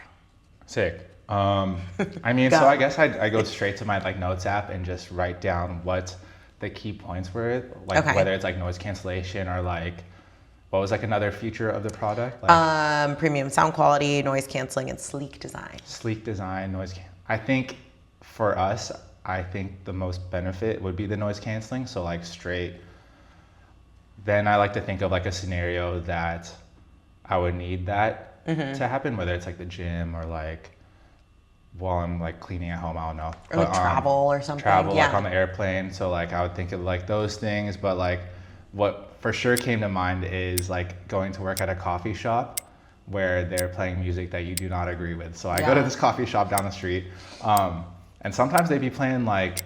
Sick. I mean, so I guess I go straight to my like notes app and just write down what the key points were, like whether it's like noise cancellation or like, what was like another feature of the product? Like, premium sound quality, noise canceling, and sleek design. Sleek design, I think for us, I think the most benefit would be the noise canceling. So like straight, then I like to think of like a scenario that I would need that to happen, whether it's like the gym or like while I'm like cleaning at home, I don't know. Or like travel or something. Travel, like on the airplane. So like I would think of like those things, but like what for sure came to mind is like going to work at a coffee shop where they're playing music that you do not agree with. So I go to this coffee shop down the street, and sometimes they'd be playing like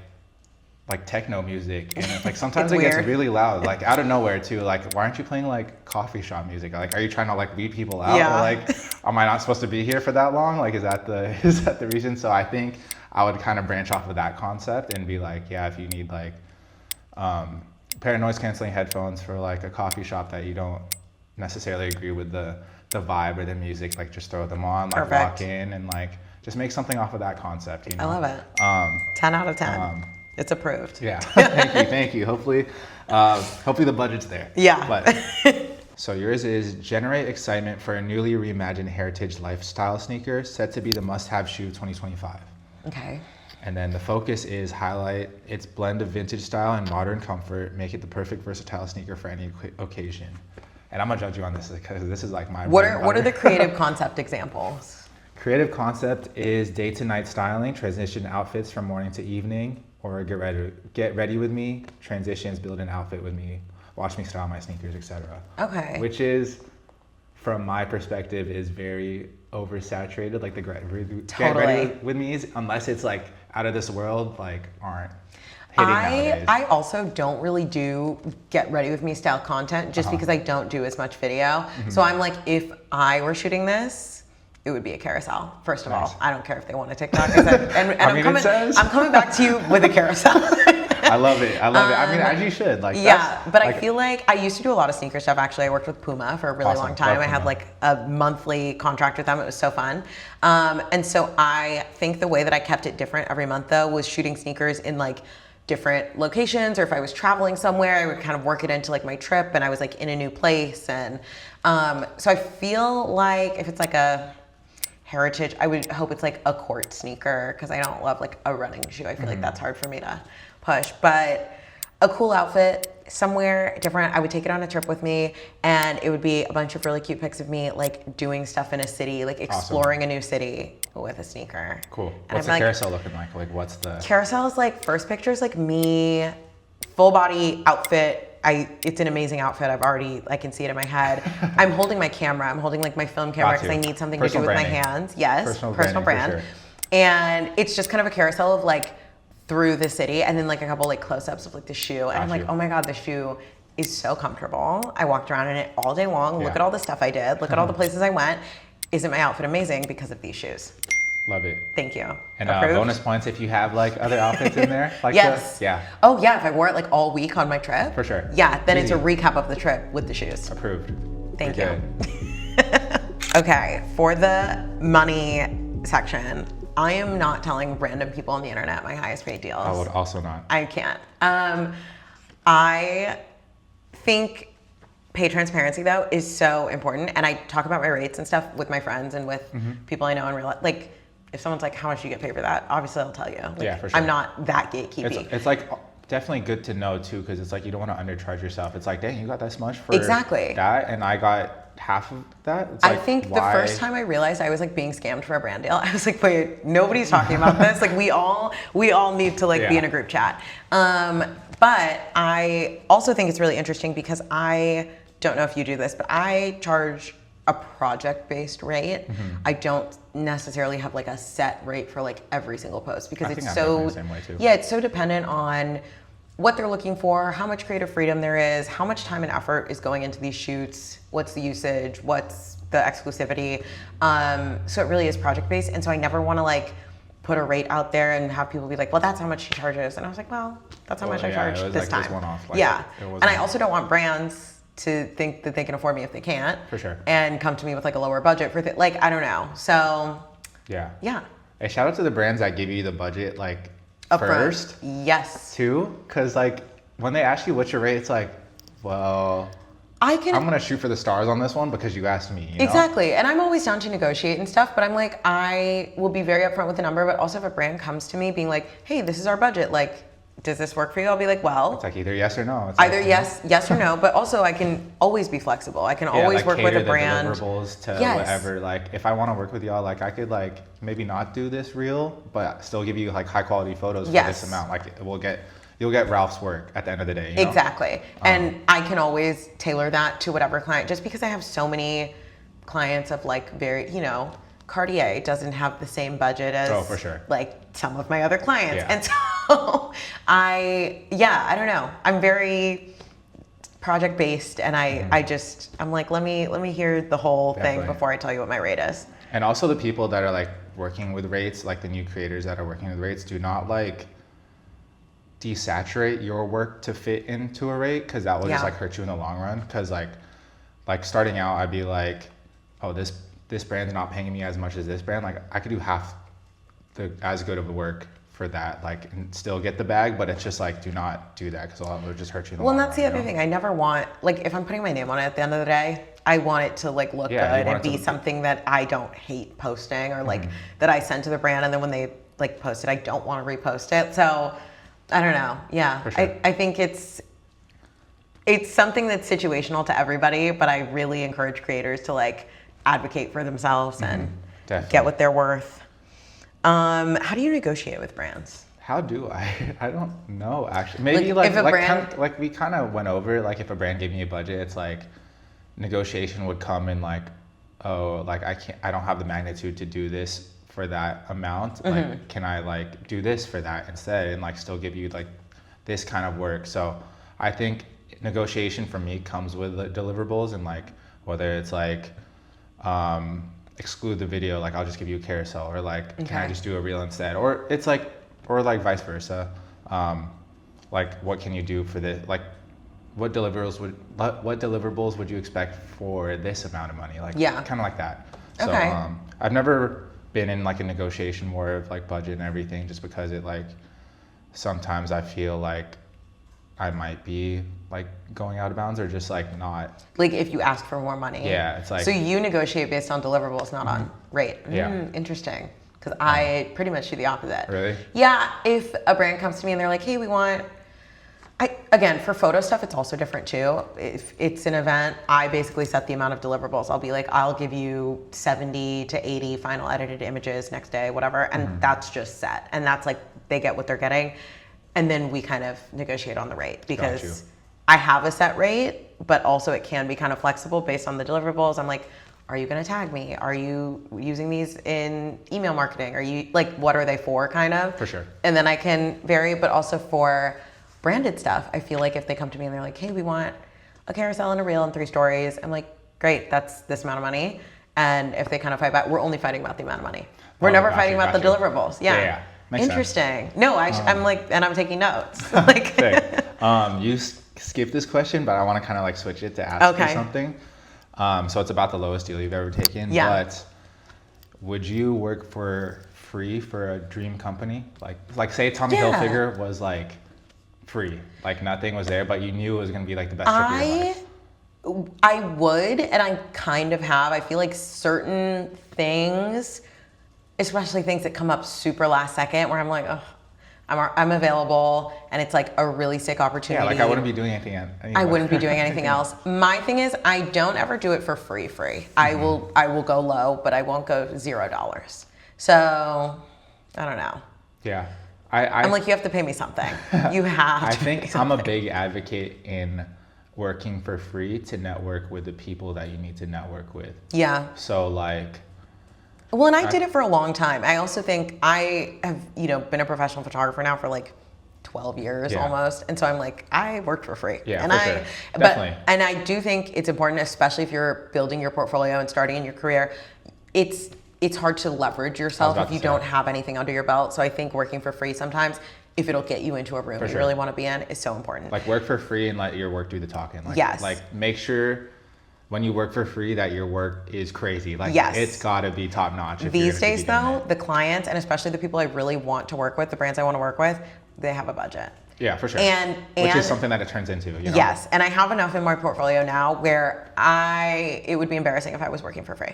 techno music, and like sometimes it gets really loud, like out of nowhere too. Like, why aren't you playing like coffee shop music? Like, are you trying to like weed people out? Or like, am I not supposed to be here for that long? Like, is that the reason? So I think I would kind of branch off of that concept and be like, yeah, if you need like a pair of noise canceling headphones for like a coffee shop that you don't necessarily agree with the vibe or the music, like just throw them on, like walk in and like just make something off of that concept. You know? I love it. 10 out of 10. It's approved. Yeah. Thank you. Hopefully the budget's there. Yeah. But so yours is generate excitement for a newly reimagined heritage lifestyle sneaker set to be the must-have shoe of 2025. Okay. And then the focus is highlight its blend of vintage style and modern comfort, make it the perfect versatile sneaker for any occasion. And I'm gonna judge you on this because this is like my. What are the creative concept examples? Creative concept is day to night styling, transition outfits from morning to evening, or get ready with me, transitions, build an outfit with me, watch me style my sneakers, etc. Okay. Which is, from my perspective, is very oversaturated. Like the get ready with me's, unless it's like out of this world, like aren't hitting nowadays. I also don't really do get ready with me style content just because I don't do as much video. So I'm like, if I were shooting this, it would be a carousel. First of all, I don't care if they want a TikTok. I'm coming back to you with a carousel. I love it. I mean, as you should. Like, but I feel like I used to do a lot of sneaker stuff. Actually, I worked with Puma for a really long time. I had like a monthly contract with them. It was so fun. And so I think the way that I kept it different every month though was shooting sneakers in like different locations, or if I was traveling somewhere, I would kind of work it into like my trip, and I was like in a new place. And so I feel like if it's like a heritage, I would hope it's like a court sneaker, because I don't love like a running shoe. I feel like that's hard for me to push, but a cool outfit somewhere different. I would take it on a trip with me, and it would be a bunch of really cute pics of me like doing stuff in a city, like exploring a new city with a sneaker. Cool. What's the carousel looking like? Like, what's the carousel is like first picture is like me, full body outfit. It's an amazing outfit. I can see it in my head. I'm holding my camera. I'm holding like my film camera because I need something to do with my hands. Yes, personal brand. Sure. And it's just kind of a carousel of like through the city, and then like a couple like close-ups of like the shoe. And I'm like, oh my God, the shoe is so comfortable. I walked around in it all day long. Look at all the stuff I did. Look at all the places I went. Isn't my outfit amazing because of these shoes? Love it. Thank you. And bonus points if you have like other outfits in there. Like yes. Yeah. Oh yeah, if I wore it like all week on my trip. For sure. Yeah, then it's a recap of the trip with the shoes. Approved. Thank you. Okay, for the money section, I am not telling random people on the internet my highest paid deals. I would also not. I can't. I think pay transparency though is so important, and I talk about my rates and stuff with my friends and with people I know in real life. Like, if someone's like, "How much do you get paid for that?" Obviously, I'll tell you. Like, Yeah, for sure. I'm not that gatekeepy. It's like definitely good to know too, because it's like you don't want to undercharge yourself. It's like, dang, you got this much for Exactly. that, and I got half of that. It's I like, think why? the first time I realized I was like being scammed for a brand deal, I was like, wait, nobody's talking about this. Like we all need to like be in a group chat. But I also think it's really interesting because I don't know if you do this, but I charge a project-based rate. I don't necessarily have like a set rate for like every single post because it's so the same way too. Yeah, it's so dependent on what they're looking for, how much creative freedom there is, how much time and effort is going into these shoots, what's the usage, what's the exclusivity. So it really is project-based, and so I never want to like put a rate out there and have people be like, well, that's how much she charges. And I was like, well, that's how much I charge this time. And I also don't want brands to think that they can afford me if they can't. For sure. And come to me with like a lower budget for like, I don't know. So yeah. Hey, shout out to the brands that give you the budget like upfront. First. Yes. Too, because like when they ask you what's your rate, it's like, well, I'm gonna shoot for the stars on this one because you asked me. You know? Exactly, and I'm always down to negotiate and stuff, but I'm like, I will be very upfront with the number, but also if a brand comes to me being like, hey, this is our budget, like, does this work for you? I'll be like, well. It's like either yes or no. It's either yes or no, but also I can always be flexible. I can always like work with a the brand. deliverables to whatever. Like if I want to work with y'all, like I could like maybe not do this reel, but still give you like high quality photos for this amount. Like you'll get Ralph's work at the end of the day. You know? Exactly. And I can always tailor that to whatever client, just because I have so many clients of like very, you know, Cartier doesn't have the same budget as for sure. like some of my other clients. And so I don't know. I'm very project based, and I'm like, let me hear the whole thing before I tell you what my rate is. And also the people that are like working with rates, like the new creators that are working with rates, do not like desaturate your work to fit into a rate, because that will just like hurt you in the long run. Because like starting out, I'd be like, oh, this brand's not paying me as much as this brand. Like I could do half as good of the work for that, like, and still get the bag, but it's just like, do not do that, because it'll just hurt you in the long run. Well, and that's the other thing. I never want, like, if I'm putting my name on it at the end of the day, I want it to like look good and be something that I don't hate posting, or like that I send to the brand, and then when they like post it, I don't want to repost it. So I don't know. Yeah, for sure. I think it's something that's situational to everybody, but I really encourage creators to like advocate for themselves and get what they're worth. How do you negotiate with brands? How do I? I don't know actually. Maybe like we kind of went over it. Like if a brand gave me a budget, it's like negotiation would come in like, oh, like I don't have the magnitude to do this for that amount. Like can I like do this for that instead, and like still give you like this kind of work? So I think negotiation for me comes with the deliverables, and like whether it's like exclude the video, like I'll just give you a carousel, or like can I just do a reel instead, or it's like, or like vice versa. Like what can you do for this? Like what deliverables would you expect for this amount of money? Like kind of like that. So I've never been in like a negotiation war of like budget and everything, just because it like sometimes I feel like I might be like going out of bounds, or just like not. Like if you ask for more money. Yeah, it's like. So you negotiate based on deliverables, not on rate. Interesting. Because I pretty much do the opposite. Really? Yeah. If a brand comes to me and they're like, hey, we want. Again, for photo stuff, it's also different too. If it's an event, I basically set the amount of deliverables. I'll be like, I'll give you 70 to 80 final edited images next day, whatever. And that's just set. And that's like, they get what they're getting. And then we kind of negotiate on the rate, because I have a set rate, but also it can be kind of flexible based on the deliverables. I'm like, are you going to tag me? Are you using these in email marketing? Are you like, what are they for, kind of? For sure. And then I can vary, but also for branded stuff, I feel like if they come to me and they're like, hey, we want a carousel and a reel and 3 stories, I'm like, great, that's this amount of money. And if they kind of fight back, we're only fighting about the amount of money. We're never fighting about the deliverables. Yeah. Makes interesting. Sense. No, I'm like, and I'm taking notes. Like, you skipped this question, but I want to kind of like switch it to ask you something. So it's about the lowest deal you've ever taken. Yeah. But would you work for free for a dream company? Like say Tommy Hilfiger was like free, like nothing was there, but you knew it was gonna be like the best trip of your life. I would, and I kind of have. I feel like certain things, especially things that come up super last second, where I'm like, oh, I'm available, and it's like a really sick opportunity. Yeah, like I wouldn't be doing anything. I wouldn't be doing anything else. My thing is, I don't ever do it for free. I will go low, but I won't go $0. So, I don't know. Yeah. I'm like, you have to pay me something. You have to pay me think something. I'm a big advocate in working for free to network with the people that you need to network with. Yeah. So like... Well, and I did it for a long time. I also think I have, been a professional photographer now for like 12 years almost. And so I'm like, I worked for free. Yeah, and for sure. Definitely. And I do think it's important, especially if you're building your portfolio and starting in your career, it's hard to leverage yourself if you don't have anything under your belt. So I think working for free sometimes, if it'll get you into a room you really want to be in, is so important. Like work for free and let your work do the talking. Like, yes. Like make sure when you work for free that your work is crazy. Like it's gotta be top notch. These days though, the clients, and especially the people I really want to work with, the brands I want to work with, they have a budget. Yeah, for sure. And which is something that it turns into. Yes, and I have enough in my portfolio now where it would be embarrassing if I was working for free.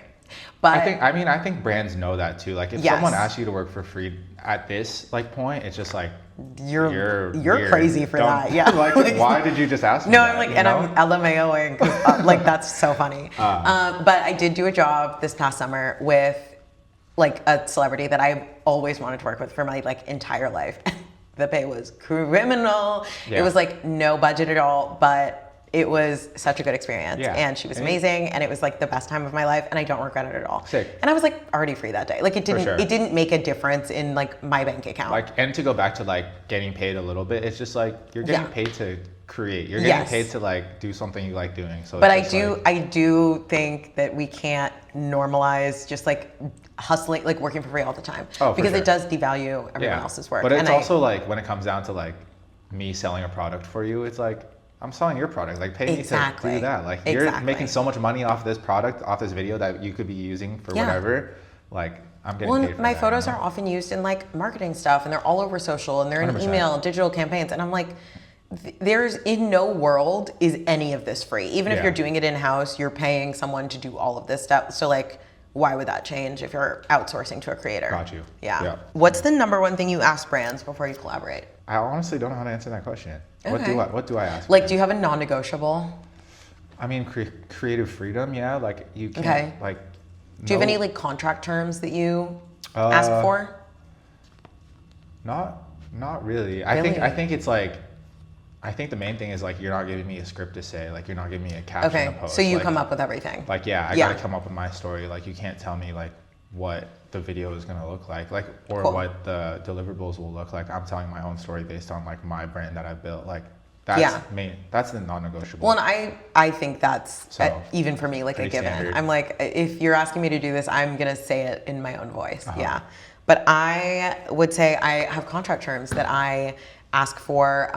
But I think brands know that too. Like if someone asks you to work for free at this like point, it's just like you're crazy for that. Yeah. Like why did you just ask me No, that, I'm like, and I'm LMAOing because like that's so funny. But I did do a job this past summer with like a celebrity that I've always wanted to work with for my like entire life. The pay was criminal. Yeah. It was like no budget at all, but it was such a good experience. Yeah. And she was amazing, and it was like the best time of my life, and I don't regret it at all. Sick. And I was like already free that day. Like it didn't make a difference in like my bank account. Like, and to go back to like getting paid a little bit, it's just like you're getting paid to create. You're getting paid to like do something you like doing. So but I do think that we can't normalize just like hustling, like working for free all the time, because it does devalue everyone else's work. But it's also like when it comes down to like me selling a product for you, it's like I'm selling your product. Like pay me to do that. Like you're making so much money off this product, off this video that you could be using for whatever. Like I'm getting paid for my that, photos are often used in like marketing stuff, and they're all over social, and they're in 100%. Email and digital campaigns, and I'm like, there's in no world is any of this free. Even if you're doing it in-house, you're paying someone to do all of this stuff. So like, why would that change if you're outsourcing to a creator? Got you. Yeah. What's the number one thing you ask brands before you collaborate? I honestly don't know how to answer that question. Okay. What do I ask? Like, do you have a non-negotiable? I mean, creative freedom. Yeah. Like you can't like. Do you have any like contract terms that you ask for? Not really. I think it's like. I think the main thing is like you're not giving me a script to say, like you're not giving me a caption to post. So you like, come up with everything. Like I gotta come up with my story. Like you can't tell me like what the video is gonna look like or what the deliverables will look like. I'm telling my own story based on like my brand that I built. Like that's that's the non-negotiable. Well, and I think that's even for me like a given. Standard. I'm like, if you're asking me to do this, I'm gonna say it in my own voice. Yeah. But I would say I have contract terms that I ask for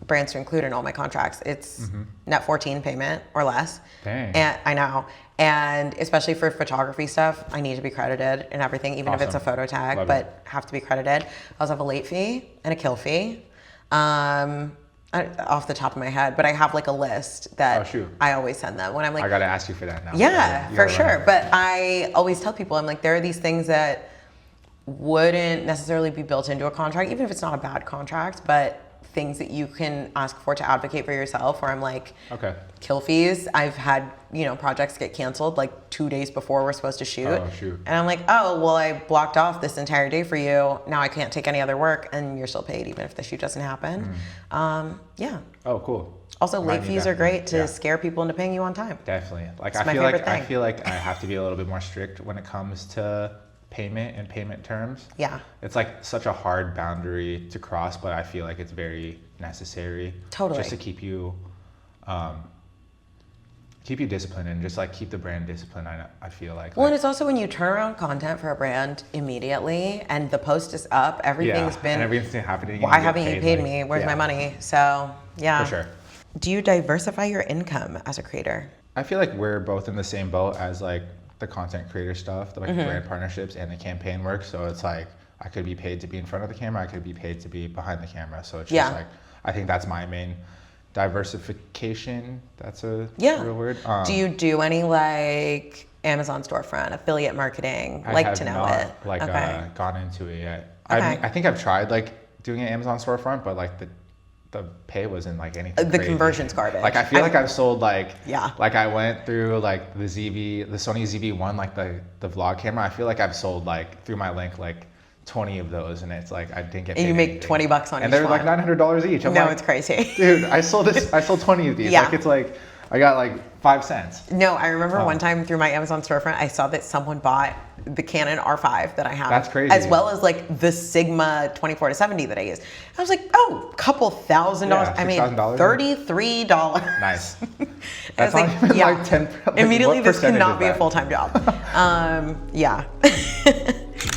brands to include in all my contracts. It's net 14 payment or less. Dang. And I know. And especially for photography stuff, I need to be credited and everything, even if it's a photo tag, but have to be credited. I also have a late fee and a kill fee. Off the top of my head, but I have like a list that I always send them when I'm like, I gotta ask you for that now. Yeah, for sure. But I always tell people, I'm like, there are these things that wouldn't necessarily be built into a contract, even if it's not a bad contract, but things that you can ask for to advocate for yourself, where I'm like, kill fees. I've had, projects get canceled like 2 days before we're supposed to shoot. Oh, shoot. And I'm like, oh, well, I blocked off this entire day for you. Now I can't take any other work, and you're still paid even if the shoot doesn't happen. Yeah. Oh, cool. Also, late fees are great to scare people into paying you on time. Definitely. Like I feel like I have to be a little bit more strict when it comes to payment and payment terms. Yeah. It's like such a hard boundary to cross, but I feel like it's very necessary. Totally. Just to keep you disciplined and just like keep the brand disciplined. I feel like. Well, and it's also when you turn around content for a brand immediately and the post is up, everything's been happening. Why haven't you paid me? Where's my money? So yeah. For sure. Do you diversify your income as a creator? I feel like we're both in the same boat as like the content creator stuff, the like brand partnerships and the campaign work. So it's like I could be paid to be in front of the camera, I could be paid to be behind the camera. So it's just like, I think that's my main diversification. That's a real word. Do you do any like Amazon storefront, affiliate marketing? I like have to know not, it. Like gone into it yet. Okay. I think I've tried like doing an Amazon storefront, but like the pay wasn't like anything The crazy. conversion's garbage. Like I feel like I've sold like like I went through like the Sony ZV-1, like the vlog camera. I feel like I've sold like through my link like 20 of those, and it's like I didn't get paid. And you make anything. $20 on each one. And they're like $900 each. I'm like, it's crazy. Dude, I sold 20 of these. Like it's like I got like 5 cents. No, I remember one time through my Amazon storefront, I saw that someone bought the Canon R5 that I have. That's crazy. As well as like the Sigma 24-70 that I use. I was like, oh, couple $1,000. I made $33. Nice. That's not like, even like 10. Like, immediately, this percentage cannot is be a that? full-time job.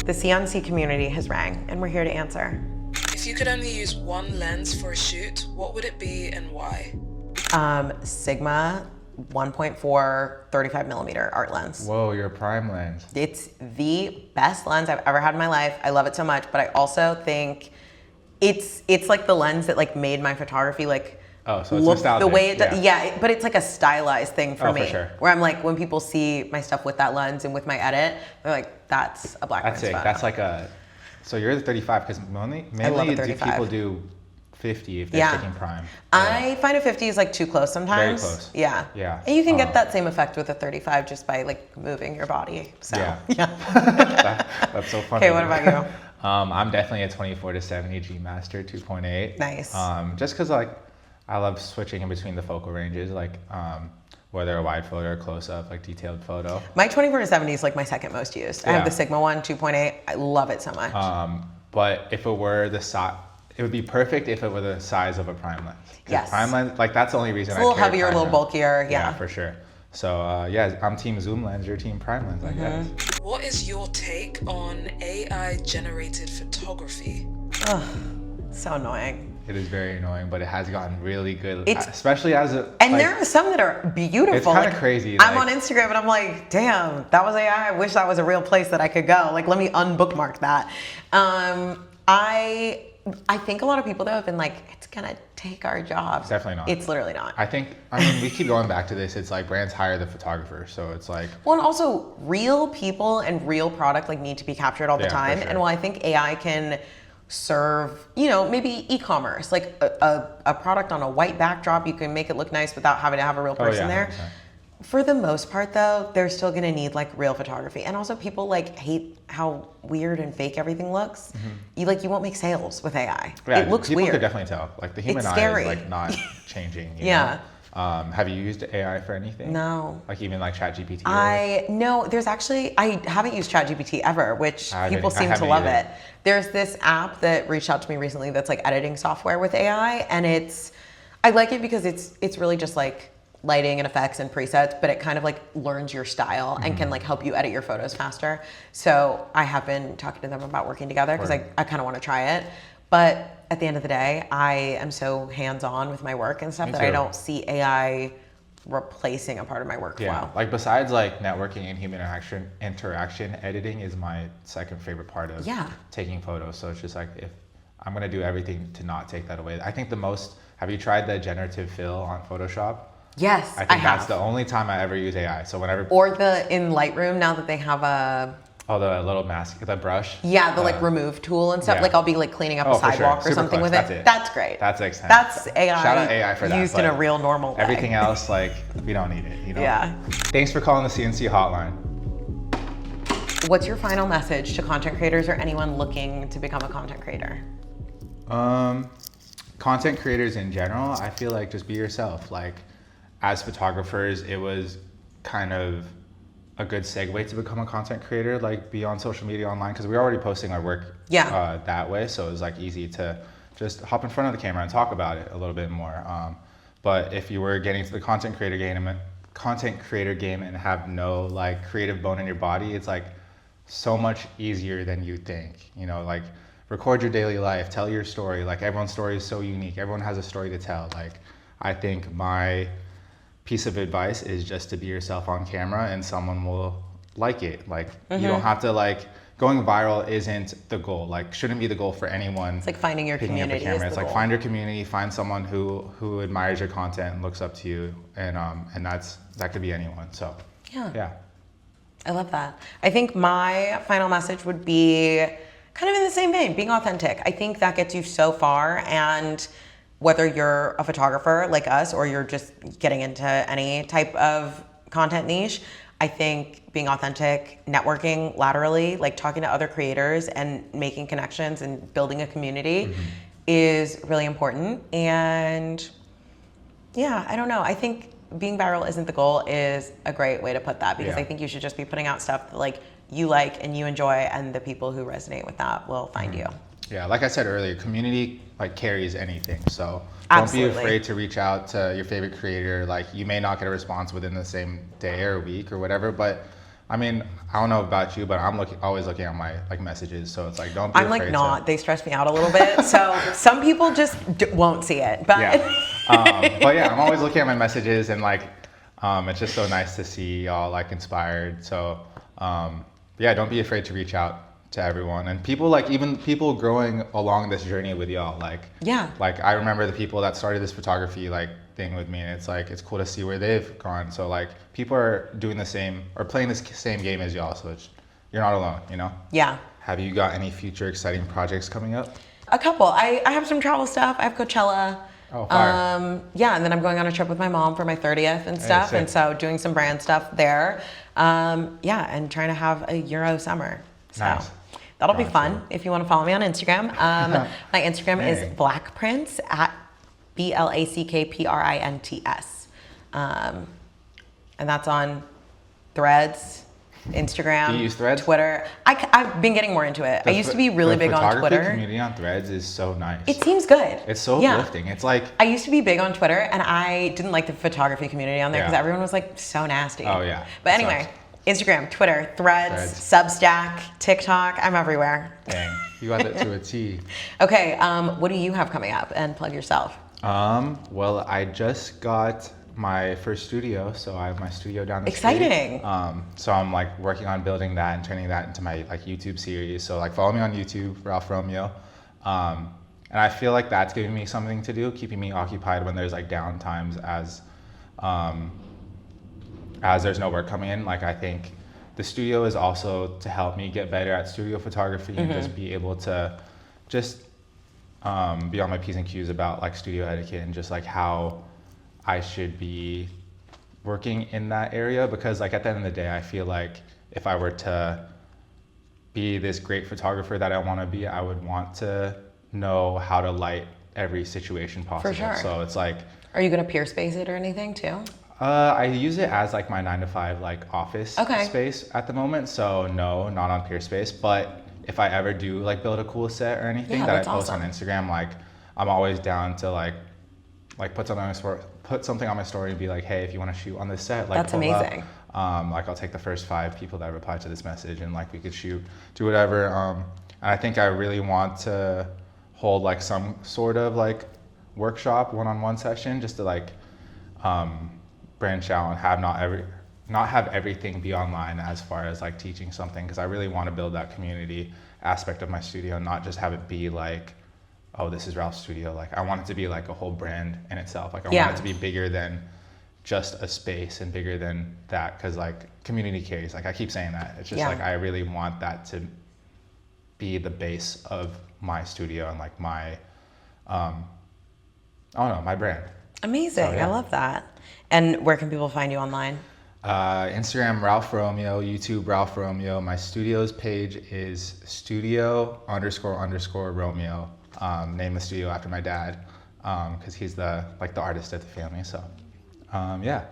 The CNC community has rang, and we're here to answer. If you could only use one lens for a shoot, what would it be and why? Sigma 1.4 35 millimeter art lens. Whoa, you're a prime lens. It's the best lens I've ever had in my life. I love it so much, but I also think it's like the lens that like made my photography like so it's look nostalgic. the way it does. But it's like a stylized thing for me. For sure. Where I'm like, when people see my stuff with that lens and with my edit, they're like, that's a black lens That's it. photo. That's like a. So you're the 35 because mainly do people do 50 if they're taking prime. I find a 50 is like too close sometimes. Very close. Yeah. And you can get that same effect with a 35 just by like moving your body. So That's so funny. Okay, what about you? I'm definitely a 24-70 G Master 2.8. Nice. Just because like I love switching in between the focal ranges, like whether a wide photo or close up, like detailed photo. My 24-70 is like my second most used. I have the Sigma one, 2.8. I love it so much. But if it were the size, it would be perfect if it were the size of a prime lens. Yes. Prime lens, like that's the only reason it's a little heavier, a little bulkier. Yeah, for sure. So I'm team zoom lens, you're team prime lens, I guess. What is your take on AI generated photography? Ugh, so annoying. It is very annoying, but it has gotten really good, especially as a. And there are some that are beautiful. It's kind of crazy. I'm on Instagram and I'm like, damn, that was AI. I wish that was a real place that I could go. Like, let me unbookmark that. I think a lot of people though have been like, it's gonna take our jobs. Definitely not. It's literally not. I mean, we keep going back to this. It's like brands hire the photographer, so it's like. Well, and also real people and real product like need to be captured all the time. For sure. And while I think AI can serve, maybe e-commerce, like a product on a white backdrop, you can make it look nice without having to have a real person there. 100%. For the most part though, they're still gonna need like real photography. And also people like hate how weird and fake everything looks. You won't make sales with AI. Yeah, it looks people weird. could definitely tell. Like the human It's eye scary. is like not changing. You Yeah. know? Have you used AI for anything? No. Like even like ChatGPT? There's actually, I haven't used ChatGPT ever, which people seem to haven't love either. it. There's this app that reached out to me recently that's like editing software with AI, and I like it because it's really just like lighting and effects and presets, but it kind of like learns your style and can like help you edit your photos faster. So I have been talking to them about working together because I kind of want to try it. But at the end of the day, I am so hands-on with my work and stuff that I don't see AI replacing a part of my workflow. Yeah, like besides like networking and human interaction, editing is my second favorite part of taking photos. So it's just like if I'm gonna do everything to not take that away. I think have you tried the generative fill on Photoshop? Yes, I think that's the only time I ever use AI. So whenever or in Lightroom now that they have the little mask, the brush. Yeah, the like remove tool and stuff. Yeah. Like I'll be like cleaning up a sidewalk or something with it. That's great. That's excellent. That's AI. Shout out AI for that. Used in a real normal way. Everything else, like we don't need it. Yeah. Thanks for calling the CNC hotline. What's your final message to content creators or anyone looking to become a content creator? Content creators in general, I feel like just be yourself. Like as photographers, it was kind of a good segue to become a content creator, like be on social media online, because we were already posting our work that way. So it was like easy to just hop in front of the camera and talk about it a little bit more. But if you were getting to the content creator game and have no like creative bone in your body, it's like so much easier than you think. Like record your daily life, tell your story. Like everyone's story is so unique. Everyone has a story to tell. Like I think my piece of advice is just to be yourself on camera and someone will like it. Like you don't have to like, going viral isn't the goal. Like shouldn't be the goal for anyone. It's like finding your picking up a community camera. is the It's like goal. find your community, find someone who admires your content and looks up to you, and that could be anyone. So yeah. I love that. I think my final message would be kind of in the same vein, being authentic. I think that gets you so far, and whether you're a photographer like us or you're just getting into any type of content niche, I think being authentic, networking laterally, like talking to other creators and making connections and building a community is really important. And yeah, I don't know. I think being viral isn't the goal is a great way to put that, because I think you should just be putting out stuff that like you like and you enjoy, and the people who resonate with that will find you. Yeah, like I said earlier, community like carries anything. So Absolutely. don't be afraid to reach out to your favorite creator. Like you may not get a response within the same day or week or whatever, but I mean, I don't know about you, but I'm always looking at my like messages. So it's like, don't be I'm afraid like not. They stress me out a little bit. So some people just won't see it. But but yeah, I'm always looking at my messages, and like, it's just so nice to see y'all like inspired. So yeah, don't be afraid to reach out to everyone, and people like even people growing along this journey with y'all. Like like I remember the people that started this photography like thing with me, and it's like it's cool to see where they've gone. So like people are doing the same or playing this same game as y'all. So you're not alone, you know? Yeah. Have you got any future exciting projects coming up? A couple. I have some travel stuff. I have Coachella. Oh, fire. Yeah, and then I'm going on a trip with my mom for my 30th and stuff, and so doing some brand stuff there. Yeah, and trying to have a Euro summer. So Nice. that'll be fun if you want to follow me on Instagram. My Instagram is Dang. blackprints at BLACKPRINTS. And that's on Threads, Instagram, Do you use Threads? Twitter. I've been getting more into it. I used to be really big on The Twitter. photography community on Threads is so nice. It seems good. It's so Yeah. uplifting. It's like, I used to be big on Twitter, and I didn't like the photography community on there because Yeah. everyone was like so nasty. Oh, yeah. But It anyway, Instagram, Twitter, Threads, Substack, TikTok. I'm everywhere. dang, you got that to a T. Okay, what do you have coming up? And plug yourself. Well, I just got my first studio, so I have my studio down the Exciting. street. So I'm like working on building that and turning that into my like YouTube series. So like follow me on YouTube, Ralph Romeo. And I feel like that's giving me something to do, keeping me occupied when there's like down times as there's no work coming in. Like I think the studio is also to help me get better at studio photography and just be able to just be on my P's and Q's about like studio etiquette and just like how I should be working in that area, because like at the end of the day, I feel like if I were to be this great photographer that I want to be, I would want to know how to light every situation possible. For sure. So it's like, Are you gonna peer space it or anything too? I use it as like my 9 to 5 like office Okay. space at the moment. So no, not on Peerspace. But if I ever do like build a cool set or anything Yeah, that I that's post awesome. on Instagram, like I'm always down to like put something on my story and be like, hey, if you want to shoot on this set, like That's pull up. amazing. Like I'll take the first 5 people that reply to this message and like we could do whatever. And I think I really want to hold like some sort of like workshop one-on-one session just to like branch out and not have everything be online as far as like teaching something, because I really want to build that community aspect of my studio, not just have it be like, oh, this is Ralph's studio. Like I want it to be like a whole brand in itself. Like I want it to be bigger than just a space and bigger than that, because like community carries. Like I keep saying that. It's just like I really want that to be the base of my studio and like my my brand. Amazing. So, yeah. I love that. And where can people find you online? Instagram, Ralph Romeo, YouTube, Ralph Romeo. My studio's page is studio__Romeo. Name the studio after my dad, because he's the artist of the family. So, yeah.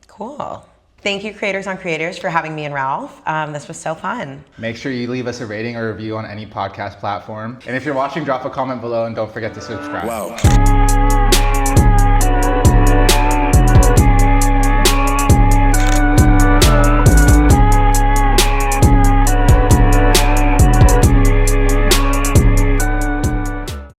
Cool. Thank you, Creators on Creators, for having me and Ralph. This was so fun. Make sure you leave us a rating or review on any podcast platform. And if you're watching, drop a comment below and don't forget to subscribe. Wow.